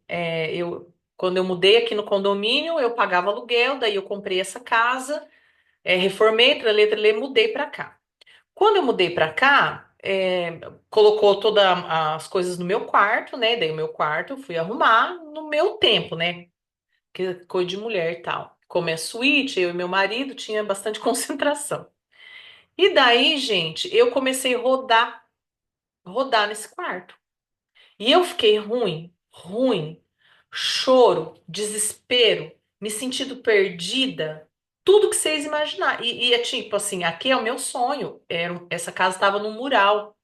Quando eu mudei aqui no condomínio, eu pagava aluguel, daí eu comprei essa casa, reformei, tralê, tralê, mudei para cá. Quando eu mudei para cá, colocou todas as coisas no meu quarto, né? Daí o meu quarto eu fui arrumar no meu tempo, né? Que é coisa de mulher e tal. Como é suíte, eu e meu marido tinha bastante concentração. E daí, gente, eu comecei a rodar nesse quarto. E eu fiquei ruim, ruim, choro, desespero, me sentindo perdida, tudo que vocês imaginar. E é tipo assim, aqui é o meu sonho. Essa casa estava no mural.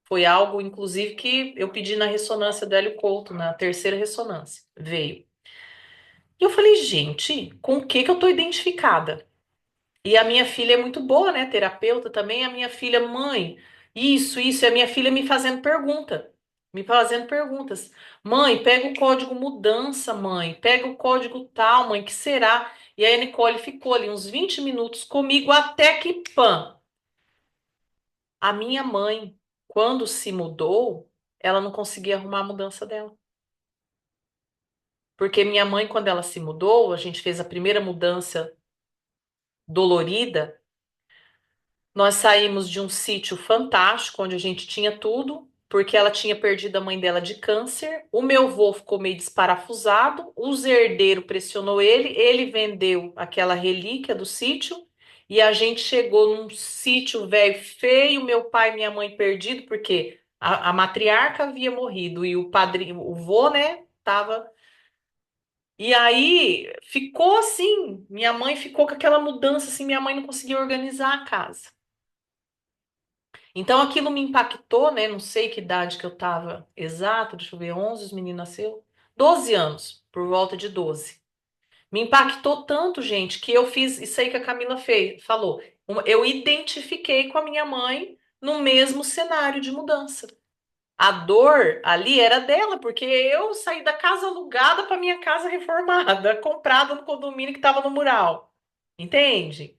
Foi algo, inclusive, que eu pedi na ressonância do Hélio Couto, na terceira ressonância. Veio. E eu falei, gente, com o que que eu tô identificada? E a minha filha é muito boa, né? Terapeuta também. A minha filha, mãe, isso. E a minha filha me fazendo pergunta. Me fazendo perguntas. Mãe, pega o código mudança, mãe. Pega o código tal, mãe, que será? E aí a Nicole ficou ali uns 20 minutos comigo até que, pã, a minha mãe, quando se mudou, ela não conseguia arrumar a mudança dela. Porque minha mãe, quando ela se mudou, a gente fez a primeira mudança dolorida. Nós saímos de um sítio fantástico, onde a gente tinha tudo, porque ela tinha perdido a mãe dela de câncer. O meu avô ficou meio desparafusado, os herdeiros pressionou ele vendeu aquela relíquia do sítio, e a gente chegou num sítio velho feio, meu pai e minha mãe perdido, porque a matriarca havia morrido e o padrinho, o vô, né, tava. E aí ficou assim, minha mãe ficou com aquela mudança assim, minha mãe não conseguia organizar a casa. Então aquilo me impactou, né? Não sei que idade que eu tava exato, deixa eu ver, 11, os meninos nasceu, 12 anos, por volta de 12. Me impactou tanto, gente, que eu fiz isso aí que a Camila fez, falou. Eu identifiquei com a minha mãe no mesmo cenário de mudança. A dor ali era dela, porque eu saí da casa alugada para minha casa reformada, comprada no condomínio que estava no mural. Entende?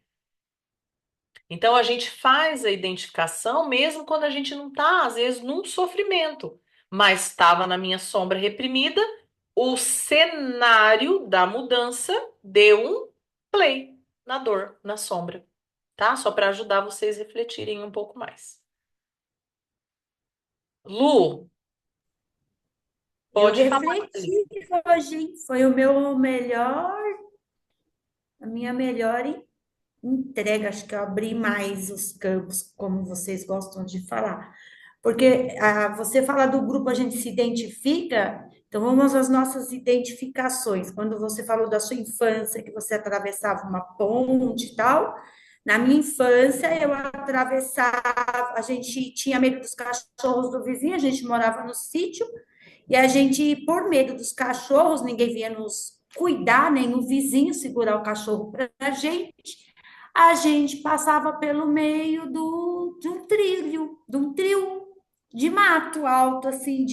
Então a gente faz a identificação mesmo quando a gente não está, às vezes, num sofrimento, mas estava na minha sombra reprimida, o cenário da mudança deu um play na dor, na sombra, tá? Só para ajudar vocês a refletirem um pouco mais. Lu, Eu pode falar, Thalita. refleti hoje, hein? Foi o meu melhor, a minha melhor entrega. Acho que eu abri mais os campos, como vocês gostam de falar. Porque você fala do grupo, a gente se identifica, então vamos às nossas identificações. Quando você falou da sua infância, que você atravessava uma ponte e tal, na minha infância eu atravessava, a gente tinha medo dos cachorros do vizinho, a gente morava no sítio, e a gente, por medo dos cachorros, ninguém vinha nos cuidar, nem o vizinho segurar o cachorro para a gente passava pelo meio de um trio de mato alto, assim,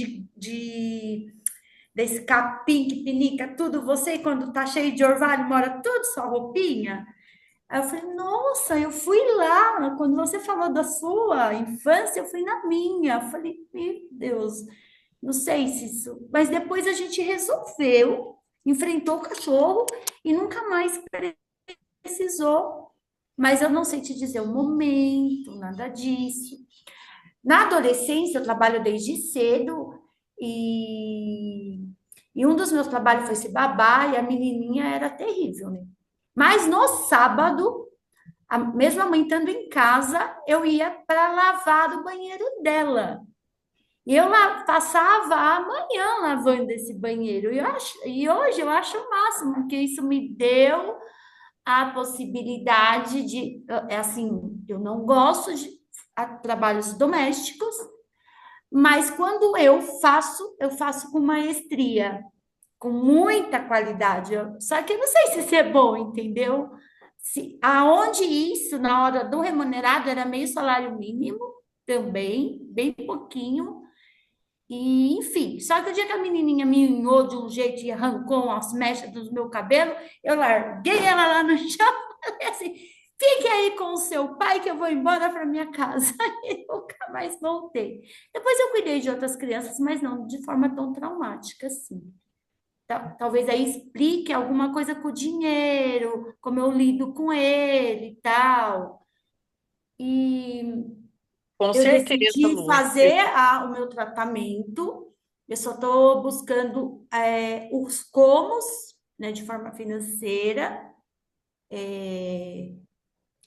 desse capim que pinica tudo. Você, quando tá cheio de orvalho, mora tudo só roupinha. Aí eu falei, nossa, eu fui lá. Quando você falou da sua infância, eu fui na minha. Eu falei, meu Deus, não sei se isso. Mas depois a gente resolveu, enfrentou o cachorro e nunca mais precisou. Mas eu não sei te dizer o momento, nada disso. Na adolescência, eu trabalho desde cedo e, e um dos meus trabalhos foi ser babá e a menininha era terrível, né? Mas no sábado, mesmo a mãe estando em casa, eu ia para lavar o banheiro dela. E eu lá passava a manhã lavando esse banheiro. E hoje eu acho o máximo, porque isso me deu a possibilidade de, é assim, eu não gosto de trabalhos domésticos, mas quando eu faço com maestria, com muita qualidade. Só que eu não sei se isso é bom, entendeu? Aonde isso, na hora do remunerado, era meio salário mínimo também, bem pouquinho, e, enfim, só que o dia que a menininha me unhou de um jeito e arrancou as mechas do meu cabelo, eu larguei ela lá no chão e falei assim: fique aí com o seu pai que eu vou embora para minha casa. E nunca mais voltei. Depois eu cuidei de outras crianças, mas não de forma tão traumática assim. Talvez aí explique alguma coisa com o dinheiro, como eu lido com ele e tal. E Com eu certeza, decidi Lu. fazer o meu tratamento. Eu só estou buscando os comos, né, de forma financeira,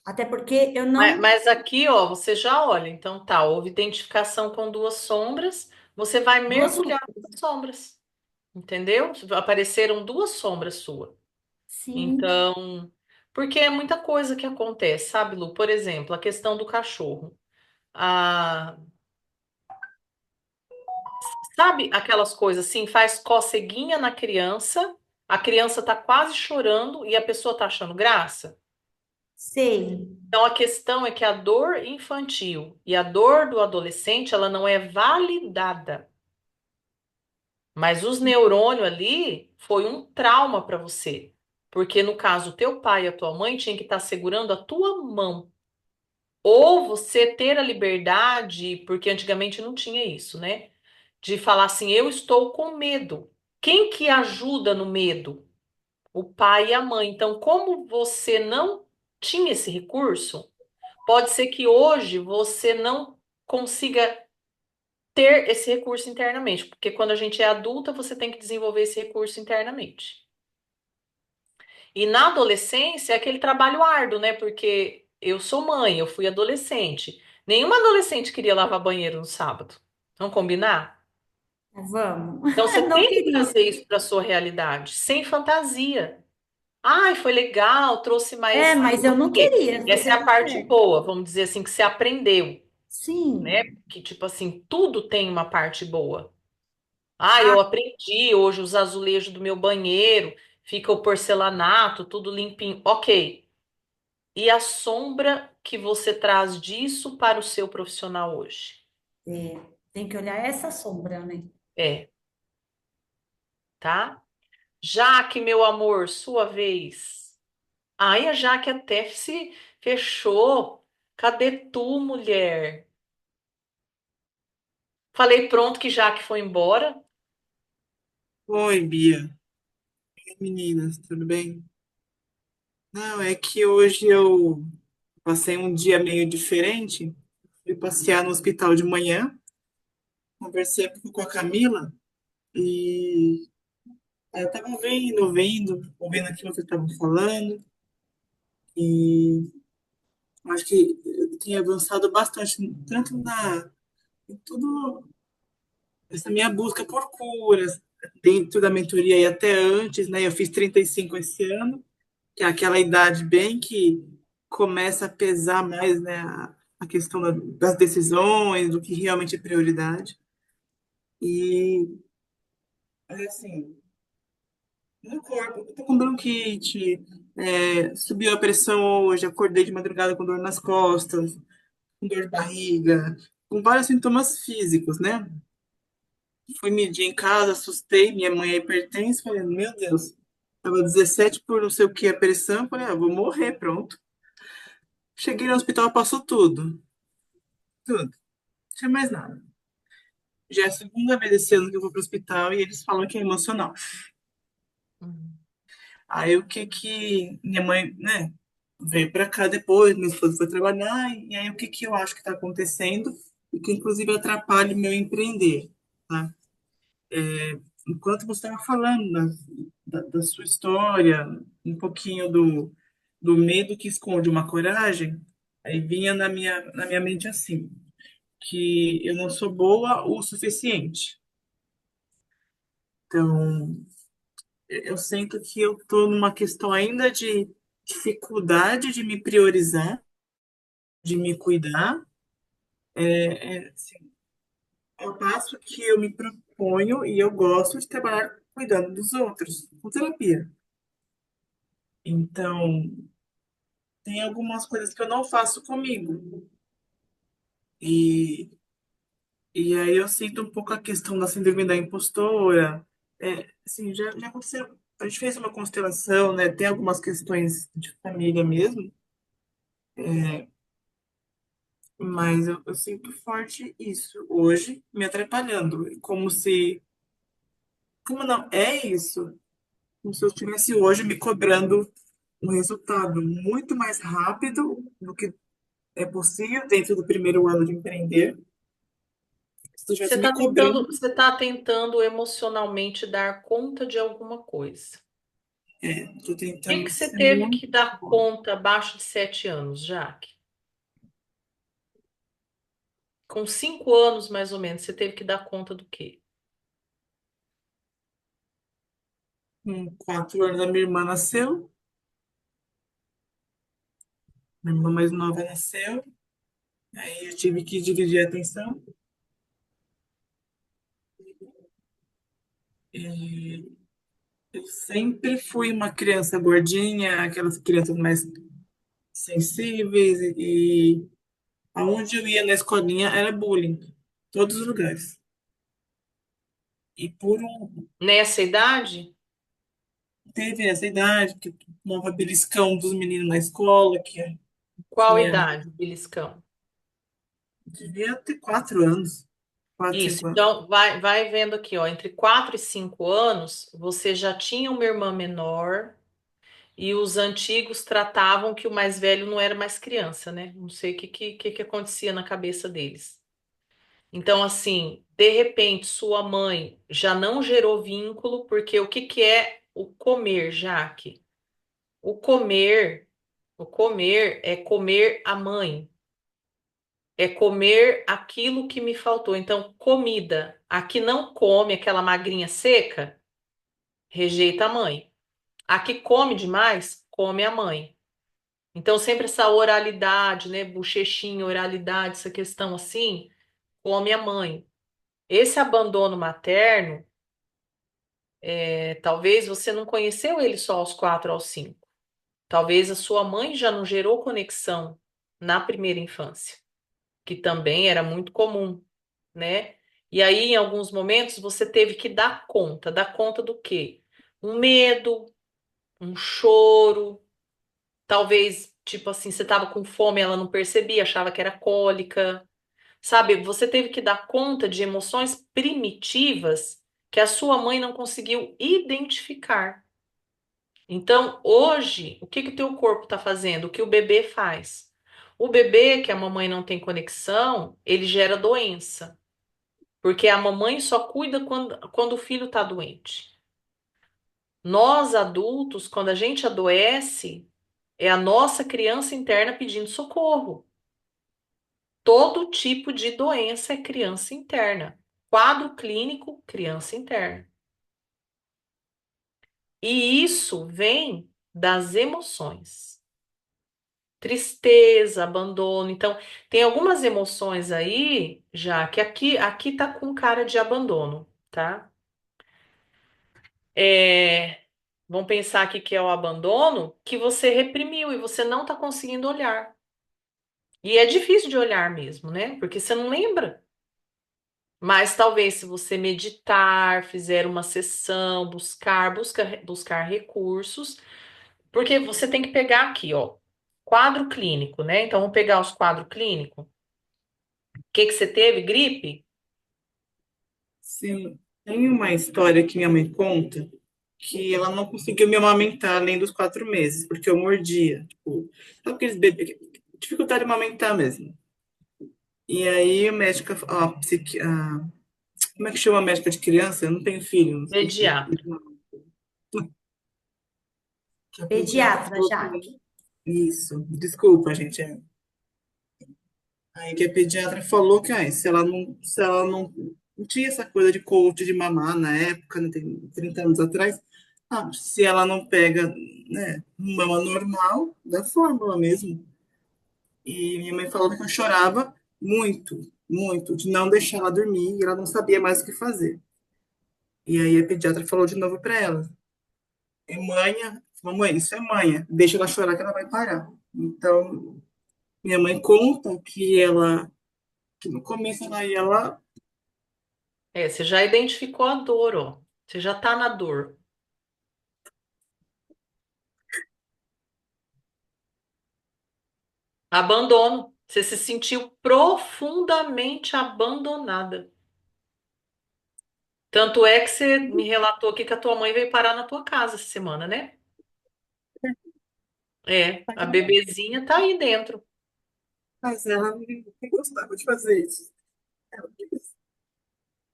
até porque eu não. Mas aqui, ó, você já olha. Então tá, houve identificação com duas sombras, você vai Duas mergulhar sombras. nas sombras, entendeu? Apareceram duas sombras suas. Sim, Então, porque é muita coisa que acontece, sabe, Lu? Por exemplo, a questão do cachorro. Ah, sabe aquelas coisas assim, faz coceguinha na criança, a criança tá quase chorando e a pessoa tá achando graça? sei. Então, a questão é que a dor infantil e a dor do adolescente, ela não é validada. Mas os neurônios ali foi um trauma para você. Porque, no caso, o teu pai e a tua mãe tinham que estar segurando a tua mão. Ou você ter a liberdade, porque antigamente não tinha isso, né? De falar assim, eu estou com medo. Quem que ajuda no medo? O pai e a mãe. Então, como você não tinha esse recurso, pode ser que hoje você não consiga ter esse recurso internamente, porque quando a gente é adulta, você tem que desenvolver esse recurso internamente. E na adolescência é aquele trabalho árduo, né? Porque eu sou mãe, eu fui adolescente. Nenhuma adolescente queria lavar banheiro no sábado. Vamos combinar? Vamos. Então você Não tem que queria. trazer isso para sua realidade, sem fantasia. Ai, foi legal, trouxe É, mais. mas eu Por não quê? queria, Essa você é a tá parte certo. boa, vamos dizer assim, que você aprendeu, né? Sim. Que tipo assim, tudo tem uma parte boa. Ah, Ah, eu aprendi hoje os azulejos do meu banheiro, fica o porcelanato, tudo limpinho. Ok. E a sombra que você traz disso para o seu profissional hoje? é, tem que olhar essa sombra, né? É, tá? Jaque, meu amor, sua vez. Ai, a Jaque até se fechou. Cadê tu, mulher? Falei pronto que Jaque foi embora. Oi, Bia. Oi, meninas, tudo bem? Não, é que hoje eu passei um dia meio diferente. Fui passear no hospital de manhã, conversei um pouco com a Camila e aí eu tava ouvindo aquilo que você estava falando e acho que eu tenho avançado bastante, tanto em tudo essa minha busca por curas, dentro da mentoria e até antes, né? Eu fiz 35 esse ano. Que é aquela idade bem que começa a pesar mais, né, a questão das decisões, do que realmente é prioridade. E, assim, no corpo, eu tô com bronquite, subiu a pressão hoje, acordei de madrugada com dor nas costas, com dor de barriga, com vários sintomas físicos, né? Fui medir em casa, assustei, minha mãe é hipertensa, falei, meu Deus, tava 17 por não sei o que a pressão, falei, vou morrer, pronto. Cheguei no hospital, passou tudo. Tudo. Não tinha mais nada. Já é a segunda vez esse ano que eu vou pro hospital e eles falam que é emocional. Hum. Aí o que que minha mãe, né, veio pra cá depois, minha esposa foi trabalhar, e aí o que que eu acho que tá acontecendo e que inclusive atrapalha o meu empreender, tá? Enquanto você estava falando da sua história, um pouquinho do medo que esconde uma coragem, aí vinha na minha mente assim, que eu não sou boa o suficiente. Então, eu sinto que eu estou numa questão ainda de dificuldade de me priorizar, de me cuidar. Assim, ao passo que eu me proponho e eu gosto de trabalhar cuidando dos outros, com terapia. Então, tem algumas coisas que eu não faço comigo. E, e aí eu sinto um pouco a questão da síndrome da impostora. Assim, já aconteceu. A gente fez uma constelação, né? Tem algumas questões de família mesmo. Mas eu sinto forte isso hoje, me atrapalhando. Como não é isso? Como se eu estivesse hoje me cobrando um resultado muito mais rápido do que é possível dentro do primeiro ano de empreender. Se eu estivesse me cobrando, Você tá tentando emocionalmente dar conta de alguma coisa. estou O que tentando que você ser teve muito que dar bom. conta abaixo de 7 anos, Jaque? Com 5 anos, mais ou menos, você teve que dar conta do quê? Com 4 anos, a minha irmã nasceu, minha irmã mais nova nasceu, aí eu tive que dividir a atenção. E eu sempre fui uma criança gordinha, aquelas crianças mais sensíveis e aonde eu ia na escolinha era bullying, todos os lugares. E por um Nessa idade? teve essa idade que tomava beliscão dos meninos na escola, que Qual tinha idade, beliscão? devia ter 4 anos, quatro, Isso, 5 anos. então vai vendo aqui, ó, entre 4 e 5 anos, você já tinha uma irmã menor e os antigos tratavam que o mais velho não era mais criança, né? Não sei o que acontecia na cabeça deles. Então, assim, de repente, sua mãe já não gerou vínculo, porque o que é o comer, Jaque? O comer, o comer é comer a mãe. é comer aquilo que me faltou. Então, comida. A que não come, aquela magrinha seca, rejeita a mãe. A que come demais, come a mãe. Então, sempre essa oralidade, né? Bochechinha, oralidade, essa questão assim, come a mãe. Esse abandono materno, talvez você não conheceu ele só aos 4 aos 5. Talvez a sua mãe já não gerou conexão na primeira infância, que também era muito comum, né? E aí, em alguns momentos, você teve que dar conta do quê? Um medo, um choro, talvez, tipo assim, você estava com fome, ela não percebia, achava que era cólica, sabe? Você teve que dar conta de emoções primitivas que a sua mãe não conseguiu identificar. Então, hoje, o que que o teu corpo está fazendo? O que o bebê faz? O bebê, que a mamãe não tem conexão, ele gera doença. Porque a mamãe só cuida quando o filho está doente. Nós, adultos, quando a gente adoece, é a nossa criança interna pedindo socorro. Todo tipo de doença é criança interna. Quadro clínico, criança interna. E isso vem das emoções. Tristeza, abandono. Então, tem algumas emoções aí, já que aqui tá com cara de abandono, tá? É, vamos pensar aqui que é o abandono que você reprimiu e você não está conseguindo olhar. E é difícil de olhar mesmo, né? Porque você não lembra. Mas talvez se você meditar, fizer uma sessão, buscar recursos, porque você tem que pegar aqui, ó, quadro clínico, né? Então vamos pegar os quadros clínicos. O que que você teve? Gripe? Sim, tem uma história que minha mãe conta que ela não conseguiu me amamentar além dos 4 meses, porque eu mordia. Tipo, sabe aqueles bebês, dificuldade de amamentar mesmo. E aí a médica, como é que chama a médica de criança? Eu não tenho filho, esqueci. Pediatra. Que a pediatra Pediatra, falou pra Jaque. mim. Isso, desculpa, gente. Aí que a pediatra falou que se ela não tinha essa coisa de coach de mamar na época, né, tem 30 anos atrás, se ela não pega, né, mama normal, da fórmula mesmo. E minha mãe falou que eu chorava muito, muito, de não deixar ela dormir, e ela não sabia mais o que fazer. E aí a pediatra falou de novo para ela: é manha, mamãe, isso é manha, deixa ela chorar que ela vai parar. Então, minha mãe conta que no começo ela Você já identificou a dor, ó. Você já tá na dor. Abandono. Você se sentiu profundamente abandonada. Tanto é que você me relatou aqui que a tua mãe veio parar na tua casa essa semana, né? A bebezinha tá aí dentro. mas ela não gostava de fazer isso.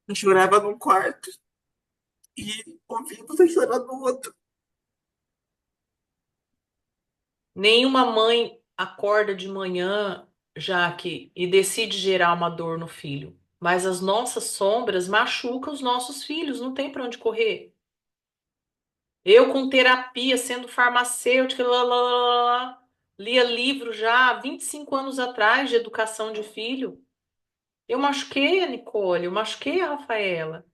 Eu chorava num quarto e ouvia você chorar no outro. Nenhuma mãe acorda de manhã, Jaque, e decide gerar uma dor no filho. Mas as nossas sombras machucam os nossos filhos, não tem para onde correr. Eu com terapia, sendo farmacêutica, lia livro já há 25 anos atrás de educação de filho. Eu machuquei a Nicole, eu machuquei a Rafaela.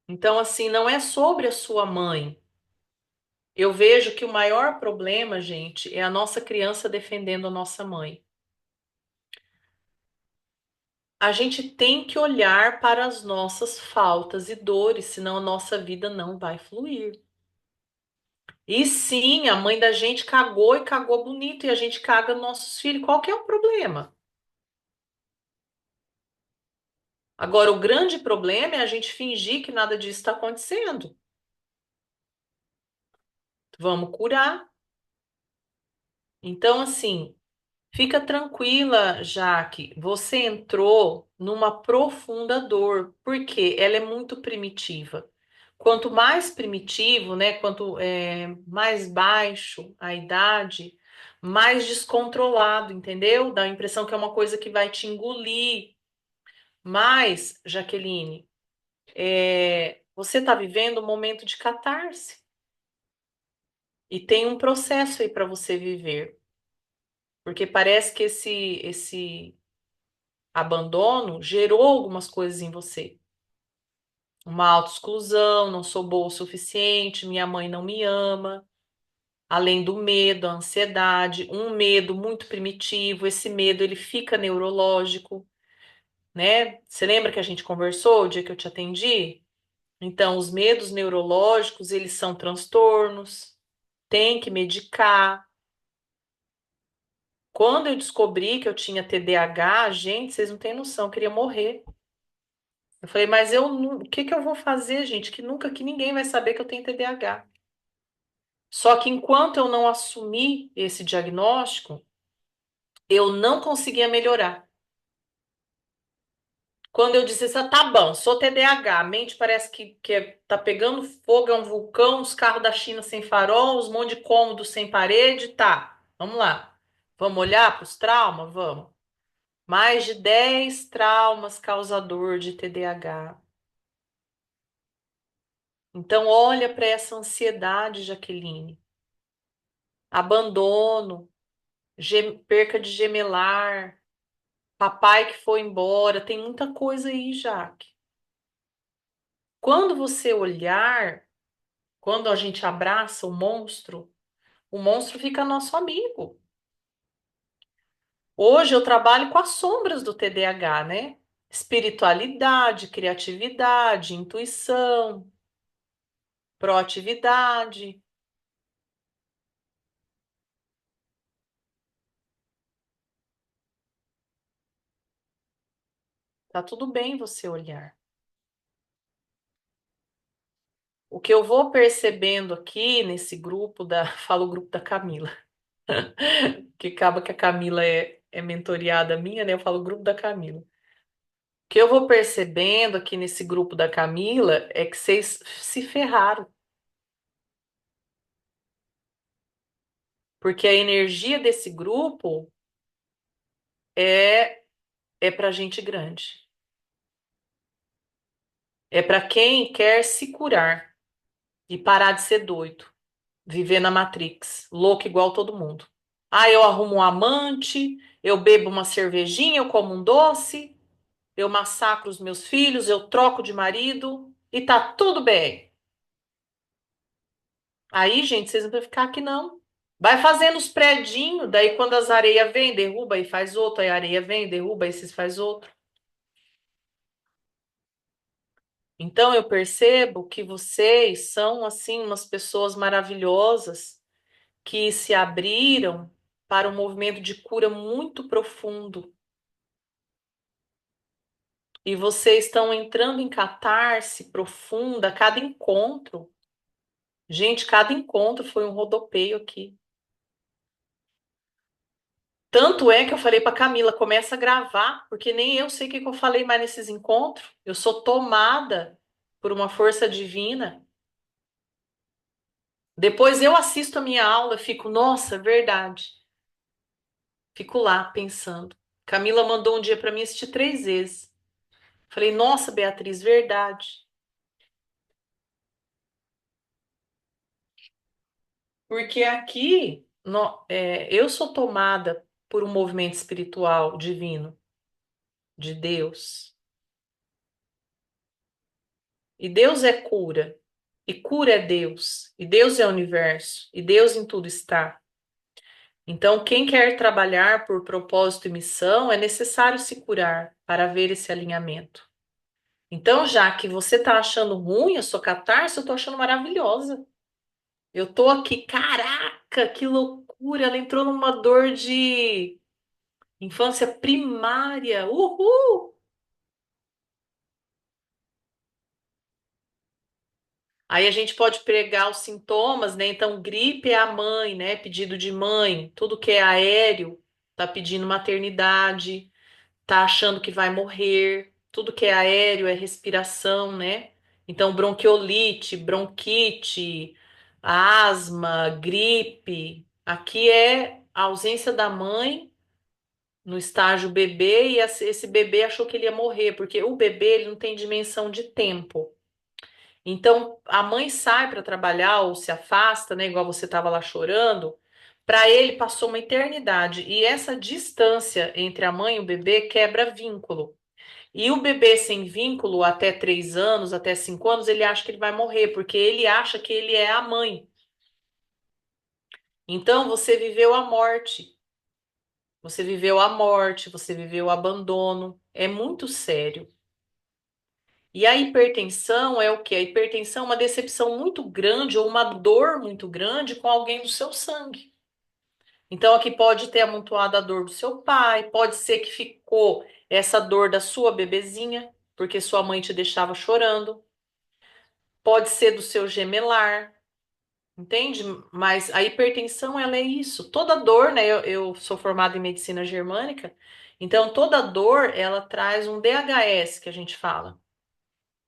Então, assim, não é sobre a sua mãe. Eu vejo que o maior problema, gente, é a nossa criança defendendo a nossa mãe. A gente tem que olhar para as nossas faltas e dores, senão a nossa vida não vai fluir. E sim, a mãe da gente cagou e cagou bonito e a gente caga nos nossos filhos. Qual que é o problema? Agora, o grande problema é a gente fingir que nada disso está acontecendo. Vamos curar. Então, assim, fica tranquila, Jaque. Você entrou numa profunda dor, porque ela é muito primitiva. Quanto mais primitivo, né? Quanto mais baixo a idade, mais descontrolado, entendeu? Dá a impressão que é uma coisa que vai te engolir. Mas, Jaqueline, você está vivendo um momento de catarse e tem um processo aí para você viver, porque parece que esse abandono gerou algumas coisas em você. Uma autoexclusão, não sou boa o suficiente, minha mãe não me ama. Além do medo, a ansiedade, um medo muito primitivo, esse medo ele fica neurológico, né? Você lembra que a gente conversou o dia que eu te atendi? Então, os medos neurológicos, eles são transtornos, tem que medicar. Quando eu descobri que eu tinha TDAH, gente, vocês não têm noção, eu queria morrer. Eu falei, mas o que que eu vou fazer, gente? Que nunca que ninguém vai saber que eu tenho TDAH. Só que enquanto eu não assumi esse diagnóstico, eu não conseguia melhorar. Quando eu disse assim, tá bom, sou TDAH, a mente parece que tá pegando fogo, é um vulcão, os carros da China sem farol, os monte de cômodo sem parede, tá, vamos lá. Vamos olhar para os traumas? Vamos. Mais de 10 traumas causador de TDAH. Então, olha para essa ansiedade, Jaqueline. Abandono, perca de gemelar, papai que foi embora, tem muita coisa aí, Jaque. Quando você olhar, quando a gente abraça o monstro fica nosso amigo. Hoje eu trabalho com as sombras do TDAH, né? Espiritualidade, criatividade, intuição, proatividade. Tá tudo bem você olhar. O que eu vou percebendo aqui nesse grupo falo o grupo da Camila, que acaba que a Camila é mentoriada minha, né? Eu falo o grupo da Camila. O que eu vou percebendo aqui nesse grupo da Camila é que vocês se ferraram, porque a energia desse grupo é para gente grande. É para quem quer se curar e parar de ser doido, viver na Matrix, louco igual todo mundo. Ah, eu arrumo um amante, eu bebo uma cervejinha, eu como um doce, eu massacro os meus filhos, eu troco de marido e tá tudo bem. Aí, gente, vocês não vão ficar aqui não. Vai fazendo os predinhos, daí quando as areias vêm, derruba e faz outro, aí a areia vem, derruba e vocês faz outro. Então eu percebo que vocês são assim umas pessoas maravilhosas que se abriram para um movimento de cura muito profundo. E vocês estão entrando em catarse profunda a cada encontro. Gente, cada encontro foi um rodopeio aqui. Tanto é que eu falei para Camila, começa a gravar, porque nem eu sei o que que eu falei mais nesses encontros. Eu sou tomada por uma força divina. Depois eu assisto a minha aula e fico, nossa, é verdade. Fico lá pensando. Camila mandou um dia para mim assistir 3 vezes. Falei, nossa, Beatriz, verdade. Porque aqui eu sou tomada por um movimento espiritual divino, de Deus. E Deus é cura. E cura é Deus. E Deus é o universo. E Deus em tudo está. Então, quem quer trabalhar por propósito e missão, é necessário se curar para ver esse alinhamento. Então, já que você está achando ruim a sua catarse, eu estou achando maravilhosa. Eu tô aqui, caraca, que loucura! Ela entrou numa dor de infância primária. Uhul! Aí a gente pode pregar os sintomas, né? Então, gripe é a mãe, né? Pedido de mãe. Tudo que é aéreo tá pedindo maternidade, tá achando que vai morrer. Tudo que é aéreo é respiração, né? Então, bronquiolite, bronquite, asma, gripe. Aqui é a ausência da mãe no estágio bebê e esse bebê achou que ele ia morrer, porque o bebê ele não tem dimensão de tempo. Então, a mãe sai para trabalhar ou se afasta, né, igual você estava lá chorando, para ele passou uma eternidade. E essa distância entre a mãe e o bebê quebra vínculo. E o bebê sem vínculo, até 3 anos, até 5 anos, ele acha que ele vai morrer, porque ele acha que ele é a mãe. Então, você viveu a morte. Você viveu a morte, você viveu o abandono. É muito sério. E a hipertensão é o quê? A hipertensão é uma decepção muito grande ou uma dor muito grande com alguém do seu sangue. Então, aqui pode ter amontoado a dor do seu pai, pode ser que ficou essa dor da sua bebezinha, porque sua mãe te deixava chorando, pode ser do seu gemelar, entende? Mas a hipertensão, ela é isso. Toda dor, né? Eu sou formada em medicina germânica, então toda dor, ela traz um DHS, que a gente fala.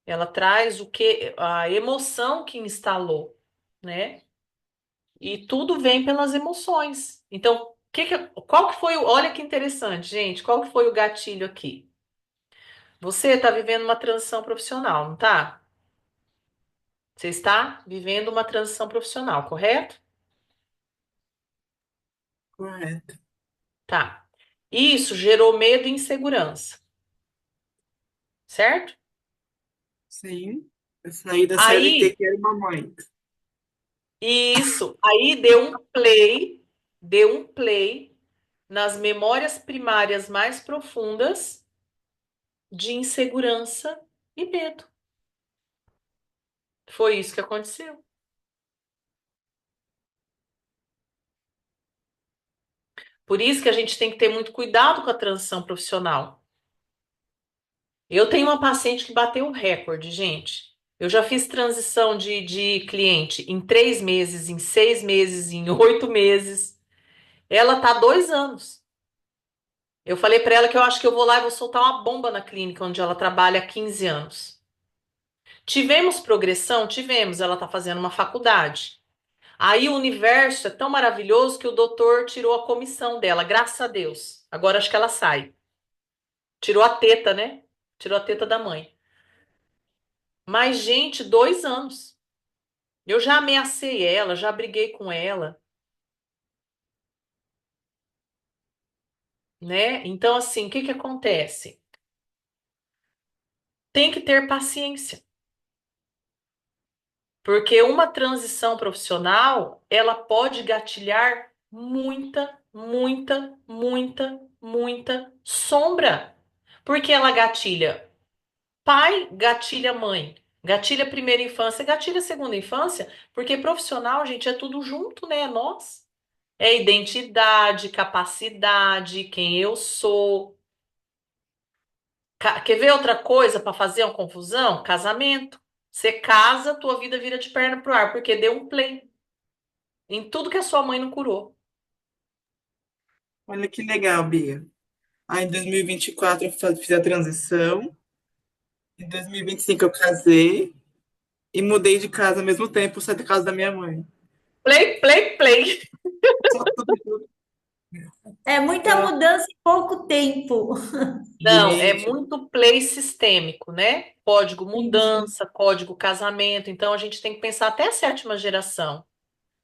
Ela traz o que a emoção que instalou, né? E tudo vem pelas emoções. Então, qual que foi olha que interessante, gente, qual que foi o gatilho aqui? Você está vivendo uma transição profissional, não tá? Você está vivendo uma transição profissional, correto? Correto. Tá. Isso gerou medo e insegurança, certo? Sim. Eu saí da CLT, Aí, que era uma mãe. aí deu um play nas memórias primárias mais profundas de insegurança e medo. Foi isso que aconteceu. Por isso que a gente tem que ter muito cuidado com a transição profissional. Eu tenho uma paciente que bateu o recorde, gente. Eu já fiz transição de cliente em 3 meses, em 6 meses, em 8 meses. Ela tá há 2 anos. Eu falei para ela que eu acho que eu vou lá e vou soltar uma bomba na clínica onde ela trabalha há 15 anos. Tivemos progressão? Tivemos. Ela está fazendo uma faculdade. Aí o universo é tão maravilhoso que o doutor tirou a comissão dela, graças a Deus. Agora acho que ela sai. Tirou a teta, né? Tirou a teta da mãe. Mas, gente, 2 anos. Eu já ameacei ela, já briguei com ela, né? Então, assim, o que que acontece? Tem que ter paciência, porque uma transição profissional, ela pode gatilhar muita, muita, muita, muita sombra. Porque ela gatilha pai, gatilha mãe. Gatilha primeira infância, gatilha segunda infância, porque profissional, gente, é tudo junto, né? É nós. É identidade, capacidade, quem eu sou. Quer ver outra coisa para fazer uma confusão? Casamento. Você casa, tua vida vira de perna pro ar, porque deu um play em tudo que a sua mãe não curou. Olha que legal, Bia. Aí em 2024 eu fiz a transição. Em 2025 eu casei e mudei de casa ao mesmo tempo, saí da casa da minha mãe. Play, play, play. Só tudo. É muita Então, mudança em pouco tempo. Não, é gente, muito play sistêmico, né? Código Entendi, mudança, código casamento. Então a gente tem que pensar até a sétima geração.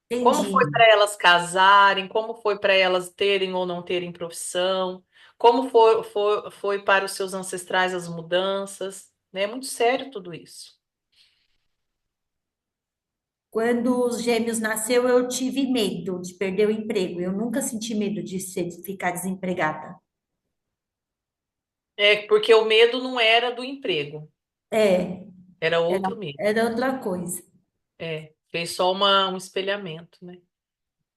Como foi entendi. para elas casarem? Como foi para elas terem ou não terem profissão? Como foi para os seus ancestrais as mudanças? Né? É muito sério tudo isso. Quando os gêmeos nasceu, eu tive medo de perder o emprego. Eu nunca senti medo de ficar desempregada. É porque o medo não era do emprego, É, era era, outro medo. era outra coisa. É, fez só um espelhamento, né?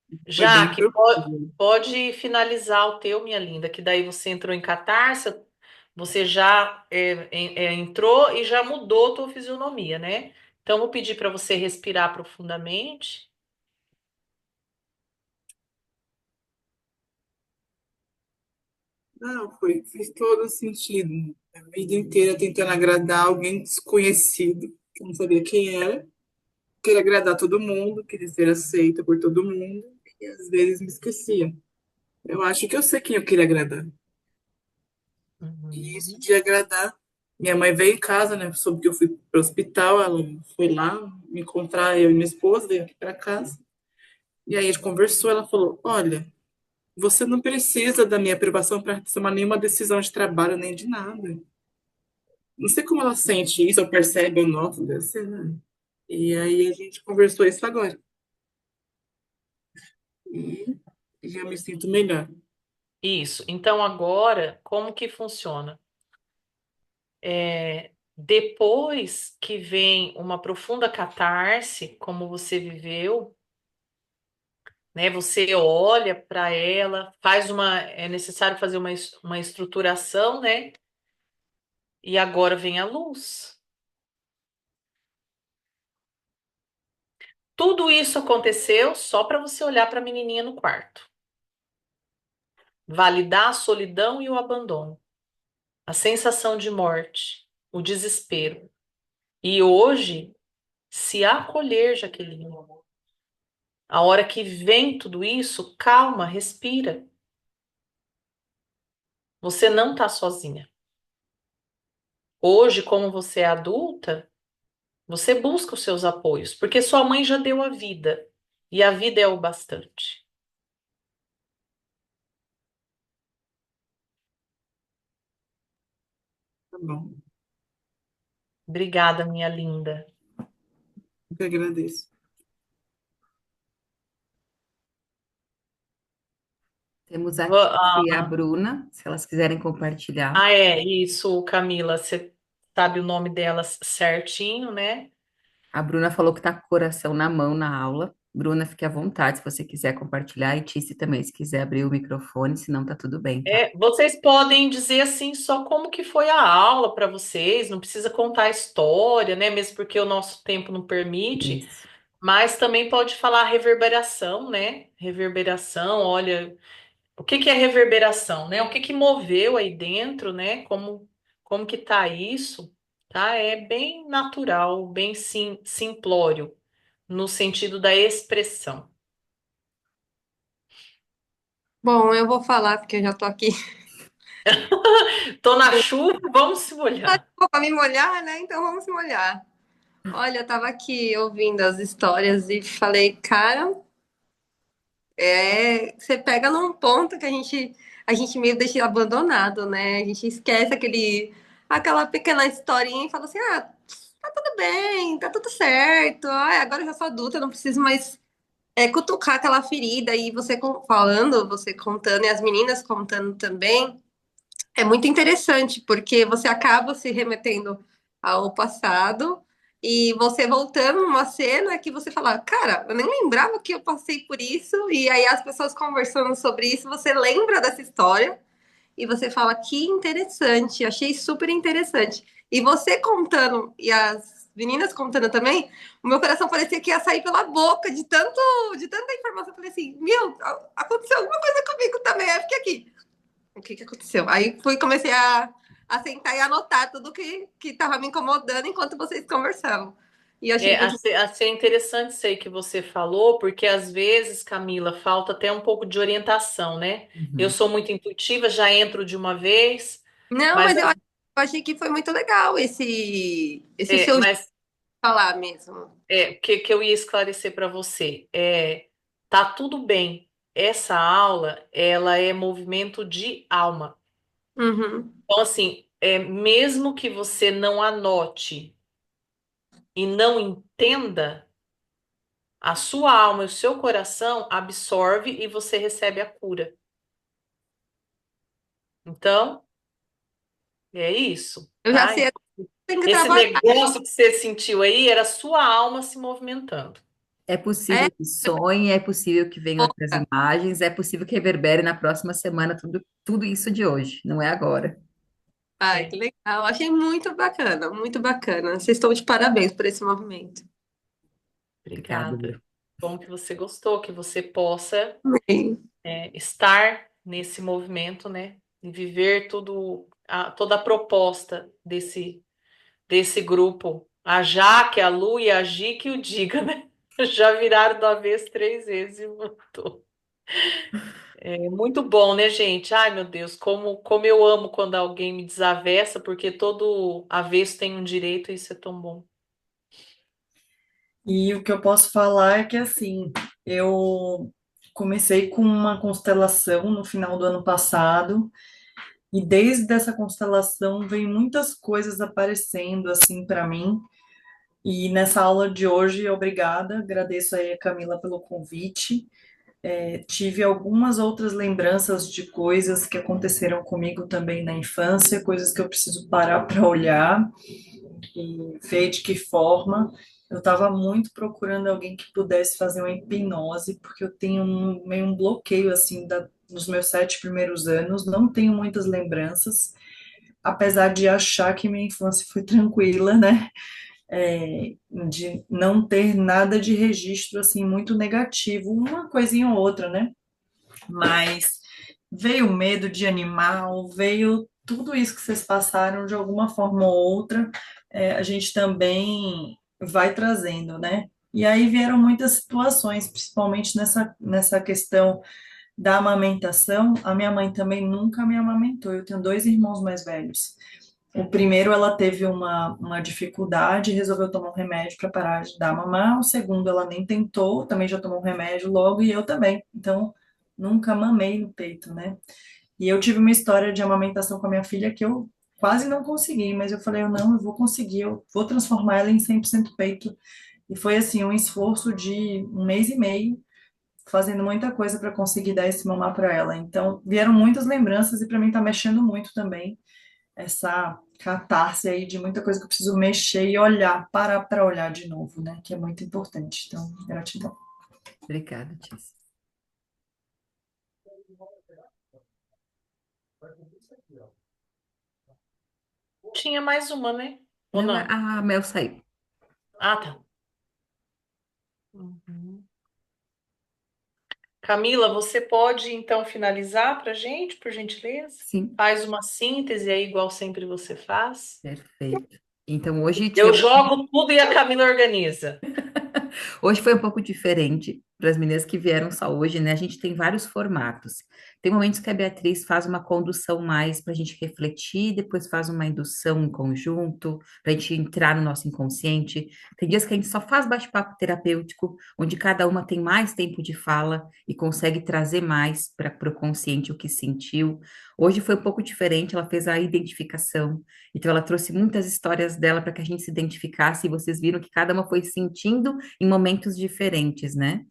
foi bem Jaque, profundo. pode finalizar o teu, minha linda, que daí você entrou em catarse, você já entrou e já mudou a tua fisionomia, né? Então, vou pedir para você respirar profundamente. Não, fez todo sentido. A vida inteira tentando agradar alguém desconhecido. não sabia quem era, queria agradar todo mundo, queria ser aceita por todo mundo, e às vezes me esquecia. Eu acho que eu sei quem eu queria agradar. E isso Uhum. de agradar. Minha mãe veio em casa, né? Soube que eu fui para o hospital, ela foi lá me encontrar, eu e minha esposa, veio aqui para casa. E aí a gente conversou, ela falou: Olha, você não precisa da minha aprovação para tomar nenhuma decisão de trabalho nem de nada. Não sei como ela sente isso, ou percebe ou nota, deve ser, né? E aí a gente conversou isso agora. E já me sinto melhor. Isso. Então, agora, como que funciona? Depois que vem uma profunda catarse, como você viveu, né? Você olha para ela, é necessário fazer uma estruturação, né? E agora vem a luz. Tudo isso aconteceu só para você olhar para a menininha no quarto. Validar a solidão e o abandono, a sensação de morte, o desespero. E hoje, se acolher, Jaqueline. A hora que vem tudo isso, calma, respira. Você não está sozinha. Hoje, como você é adulta, você busca os seus apoios, porque sua mãe já deu a vida, e a vida é o bastante. Tá bom. Obrigada, minha linda. Eu que agradeço. Temos a Va- Tiff e a Bruna, se elas quiserem compartilhar. é isso, Camila. Você sabe o nome delas certinho, né? A Bruna falou que tá com o coração na mão na aula. Bruna, fique à vontade se você quiser compartilhar. E Tice também, se quiser abrir o microfone, senão tá tudo bem, tá? Vocês podem dizer assim só como que foi a aula para vocês, não precisa contar a história, né? Mesmo porque o nosso tempo não permite, Isso. mas também pode falar reverberação, né? Reverberação, olha, o que que é reverberação, né? O que que moveu aí dentro, né? Como que tá isso, tá? É bem natural, bem simplório, no sentido da expressão. Bom, eu vou falar porque eu já tô aqui Tô na chuva, vamos se molhar. para me molhar, né? Então vamos se molhar. Olha, eu tava aqui ouvindo as histórias e falei, cara, você pega num ponto que a gente meio deixa abandonado, né? A gente esquece aquela pequena historinha e fala assim, tá tudo bem, tá tudo certo. Agora eu já sou adulta, não preciso mais cutucar aquela ferida. E você falando, você contando e as meninas contando também. É muito interessante, porque você acaba se remetendo ao passado e você voltando numa cena que você fala, cara, eu nem lembrava que eu passei por isso, e aí as pessoas conversando sobre isso, você lembra dessa história e você fala, que interessante, achei super interessante. E você contando, e as meninas contando também, o meu coração parecia que ia sair pela boca de tanta informação. Eu falei assim, meu, aconteceu alguma coisa comigo também, aí eu fiquei aqui. O que que aconteceu? Aí comecei a sentar e anotar tudo que tava me incomodando enquanto vocês conversavam. E eu achei muito. Achei interessante isso aí que você falou, porque às vezes, Camila, falta até um pouco de orientação, né? Eu Uhum. sou muito intuitiva, já entro de uma vez, Não, mas, mas eu achei que foi muito legal esse é, seu jeito mas de falar mesmo. o que eu ia esclarecer para você tá tudo bem. Essa aula, ela é movimento de alma. Uhum. Então, assim, mesmo que você não anote e não entenda, a sua alma e o seu coração absorve e você recebe a cura. Então, é isso, Eu já tá? sei, tem que Esse trabalhar. negócio que você sentiu aí era a sua alma se movimentando. É É, possível que sonhe, é possível que venham outras imagens, é possível que reverbere na próxima semana tudo isso de hoje, não é agora. ai, É, que legal. Achei muito bacana, muito bacana. Vocês estão de parabéns por esse movimento. Obrigada, obrigada. Bru. Bom que você gostou, que você possa Sim. estar nesse movimento, né? E viver toda a proposta desse grupo. A Jaque, a Lu e a Gi que o diga, né? Já viraram do avesso 3 vezes e voltou. É muito bom, né, gente? Ai, meu Deus, como eu amo quando alguém me desavessa, porque todo avesso tem um direito e isso é tão bom. E o que eu posso falar é que, assim, eu comecei com uma constelação no final do ano passado, e desde essa constelação vem muitas coisas aparecendo, assim, para mim. E nessa aula de hoje, obrigada, agradeço aí a Camila pelo convite. Tive algumas outras lembranças de coisas que aconteceram comigo também na infância, coisas que eu preciso parar para olhar e ver de que forma. Eu estava muito procurando alguém que pudesse fazer uma hipnose, porque eu tenho meio um bloqueio assim nos meus 7 primeiros anos, não tenho muitas lembranças, apesar de achar que minha infância foi tranquila, né? De não ter nada de registro assim muito negativo, uma coisinha ou outra, né? Mas veio medo de animal, veio tudo isso que vocês passaram de alguma forma ou outra, a gente também vai trazendo, né? E aí vieram muitas situações, principalmente nessa questão da amamentação. A minha mãe também nunca me amamentou, eu tenho 2 irmãos mais velhos. O primeiro, ela teve uma dificuldade, resolveu tomar um remédio para parar de dar mamar. O segundo, ela nem tentou, também já tomou um remédio logo, e eu também. Então, nunca mamei no peito, né? E eu tive uma história de amamentação com a minha filha que eu quase não consegui, mas eu falei, eu não, eu vou conseguir, eu vou transformar ela em 100% peito. E foi, assim, um esforço de 1 mês e meio, fazendo muita coisa para conseguir dar esse mamar para ela. Então, vieram muitas lembranças e para mim tá mexendo muito também essa catarse aí de muita coisa que eu preciso mexer e olhar, parar para olhar de novo, né? Que é muito importante. Então, gratidão. Obrigada, Tícia. Tinha mais uma, né? Ou Não, não? a Mel saiu. Ah, tá. Uhum. Camila, você pode então finalizar para gente, por gentileza? Sim, Faz uma síntese aí, igual sempre você faz. perfeito. Então, hoje Eu tivemos. jogo tudo e a Camila organiza. Hoje foi um pouco diferente para as meninas que vieram só hoje, né? A gente tem vários formatos. Tem momentos que a Beatriz faz uma condução mais para a gente refletir, depois faz uma indução em conjunto, para a gente entrar no nosso inconsciente. Tem dias que a gente só faz bate-papo terapêutico, onde cada uma tem mais tempo de fala e consegue trazer mais para o consciente o que sentiu. Hoje foi um pouco diferente, ela fez a identificação. Então, ela trouxe muitas histórias dela para que a gente se identificasse, e vocês viram que cada uma foi sentindo em momentos diferentes, né?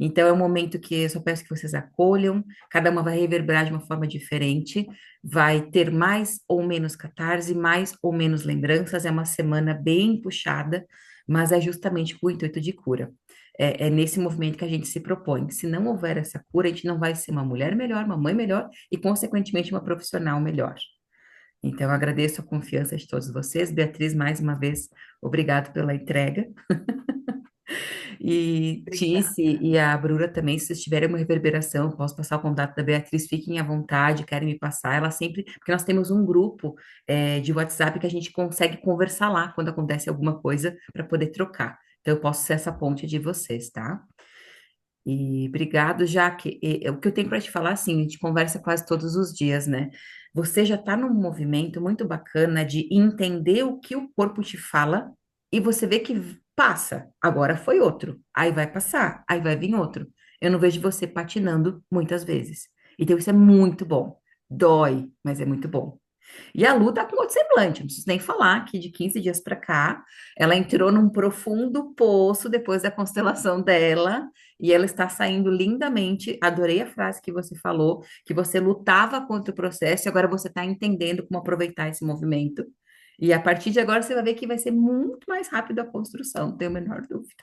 Então, é um momento que eu só peço que vocês acolham, cada uma vai reverberar de uma forma diferente, vai ter mais ou menos catarse, mais ou menos lembranças, é uma semana bem puxada, mas é justamente com o intuito de cura. É nesse movimento que a gente se propõe. Se não houver essa cura, a gente não vai ser uma mulher melhor, uma mãe melhor e, consequentemente, uma profissional melhor. Então, eu agradeço a confiança de todos vocês. Beatriz, mais uma vez, obrigado pela entrega. E Obrigada. Tice e a Bruna também, se vocês tiverem uma reverberação, eu posso passar o contato da Beatriz, fiquem à vontade, querem me passar. Ela sempre, porque nós temos um grupo de WhatsApp que a gente consegue conversar lá quando acontece alguma coisa para poder trocar. Então, eu posso ser essa ponte de vocês, tá? E obrigado, Jaque. O que eu tenho para te falar, assim, a gente conversa quase todos os dias, né? Você já está num movimento muito bacana de entender o que o corpo te fala e você vê que passa. Agora foi outro, aí vai passar, aí vai vir outro. Eu não vejo você patinando muitas vezes. Então isso é muito bom. Dói, mas é muito bom. E a Lu tá com outro semblante, não preciso nem falar que de 15 dias para cá, ela entrou num profundo poço depois da constelação dela, e ela está saindo lindamente. Adorei a frase que você falou, que você lutava contra o processo, e agora você está entendendo como aproveitar esse movimento. E a partir de agora você vai ver que vai ser muito mais rápido a construção, não tenho a menor dúvida.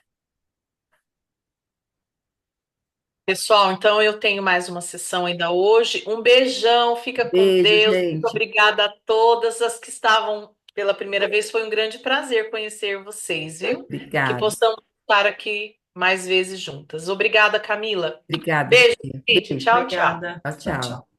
Pessoal, então eu tenho mais uma sessão ainda hoje. Um beijão, fica com Beijo, Deus. Muito gente. obrigada a todas as que estavam pela primeira vez. Foi um grande prazer conhecer vocês, viu? E que Obrigada. possamos estar aqui mais vezes juntas. Obrigada, Camila. Obrigada, Beijo, Tia. gente. Beijo. Tchau, tchau. Obrigada. Tchau, Tchau, tchau. tchau.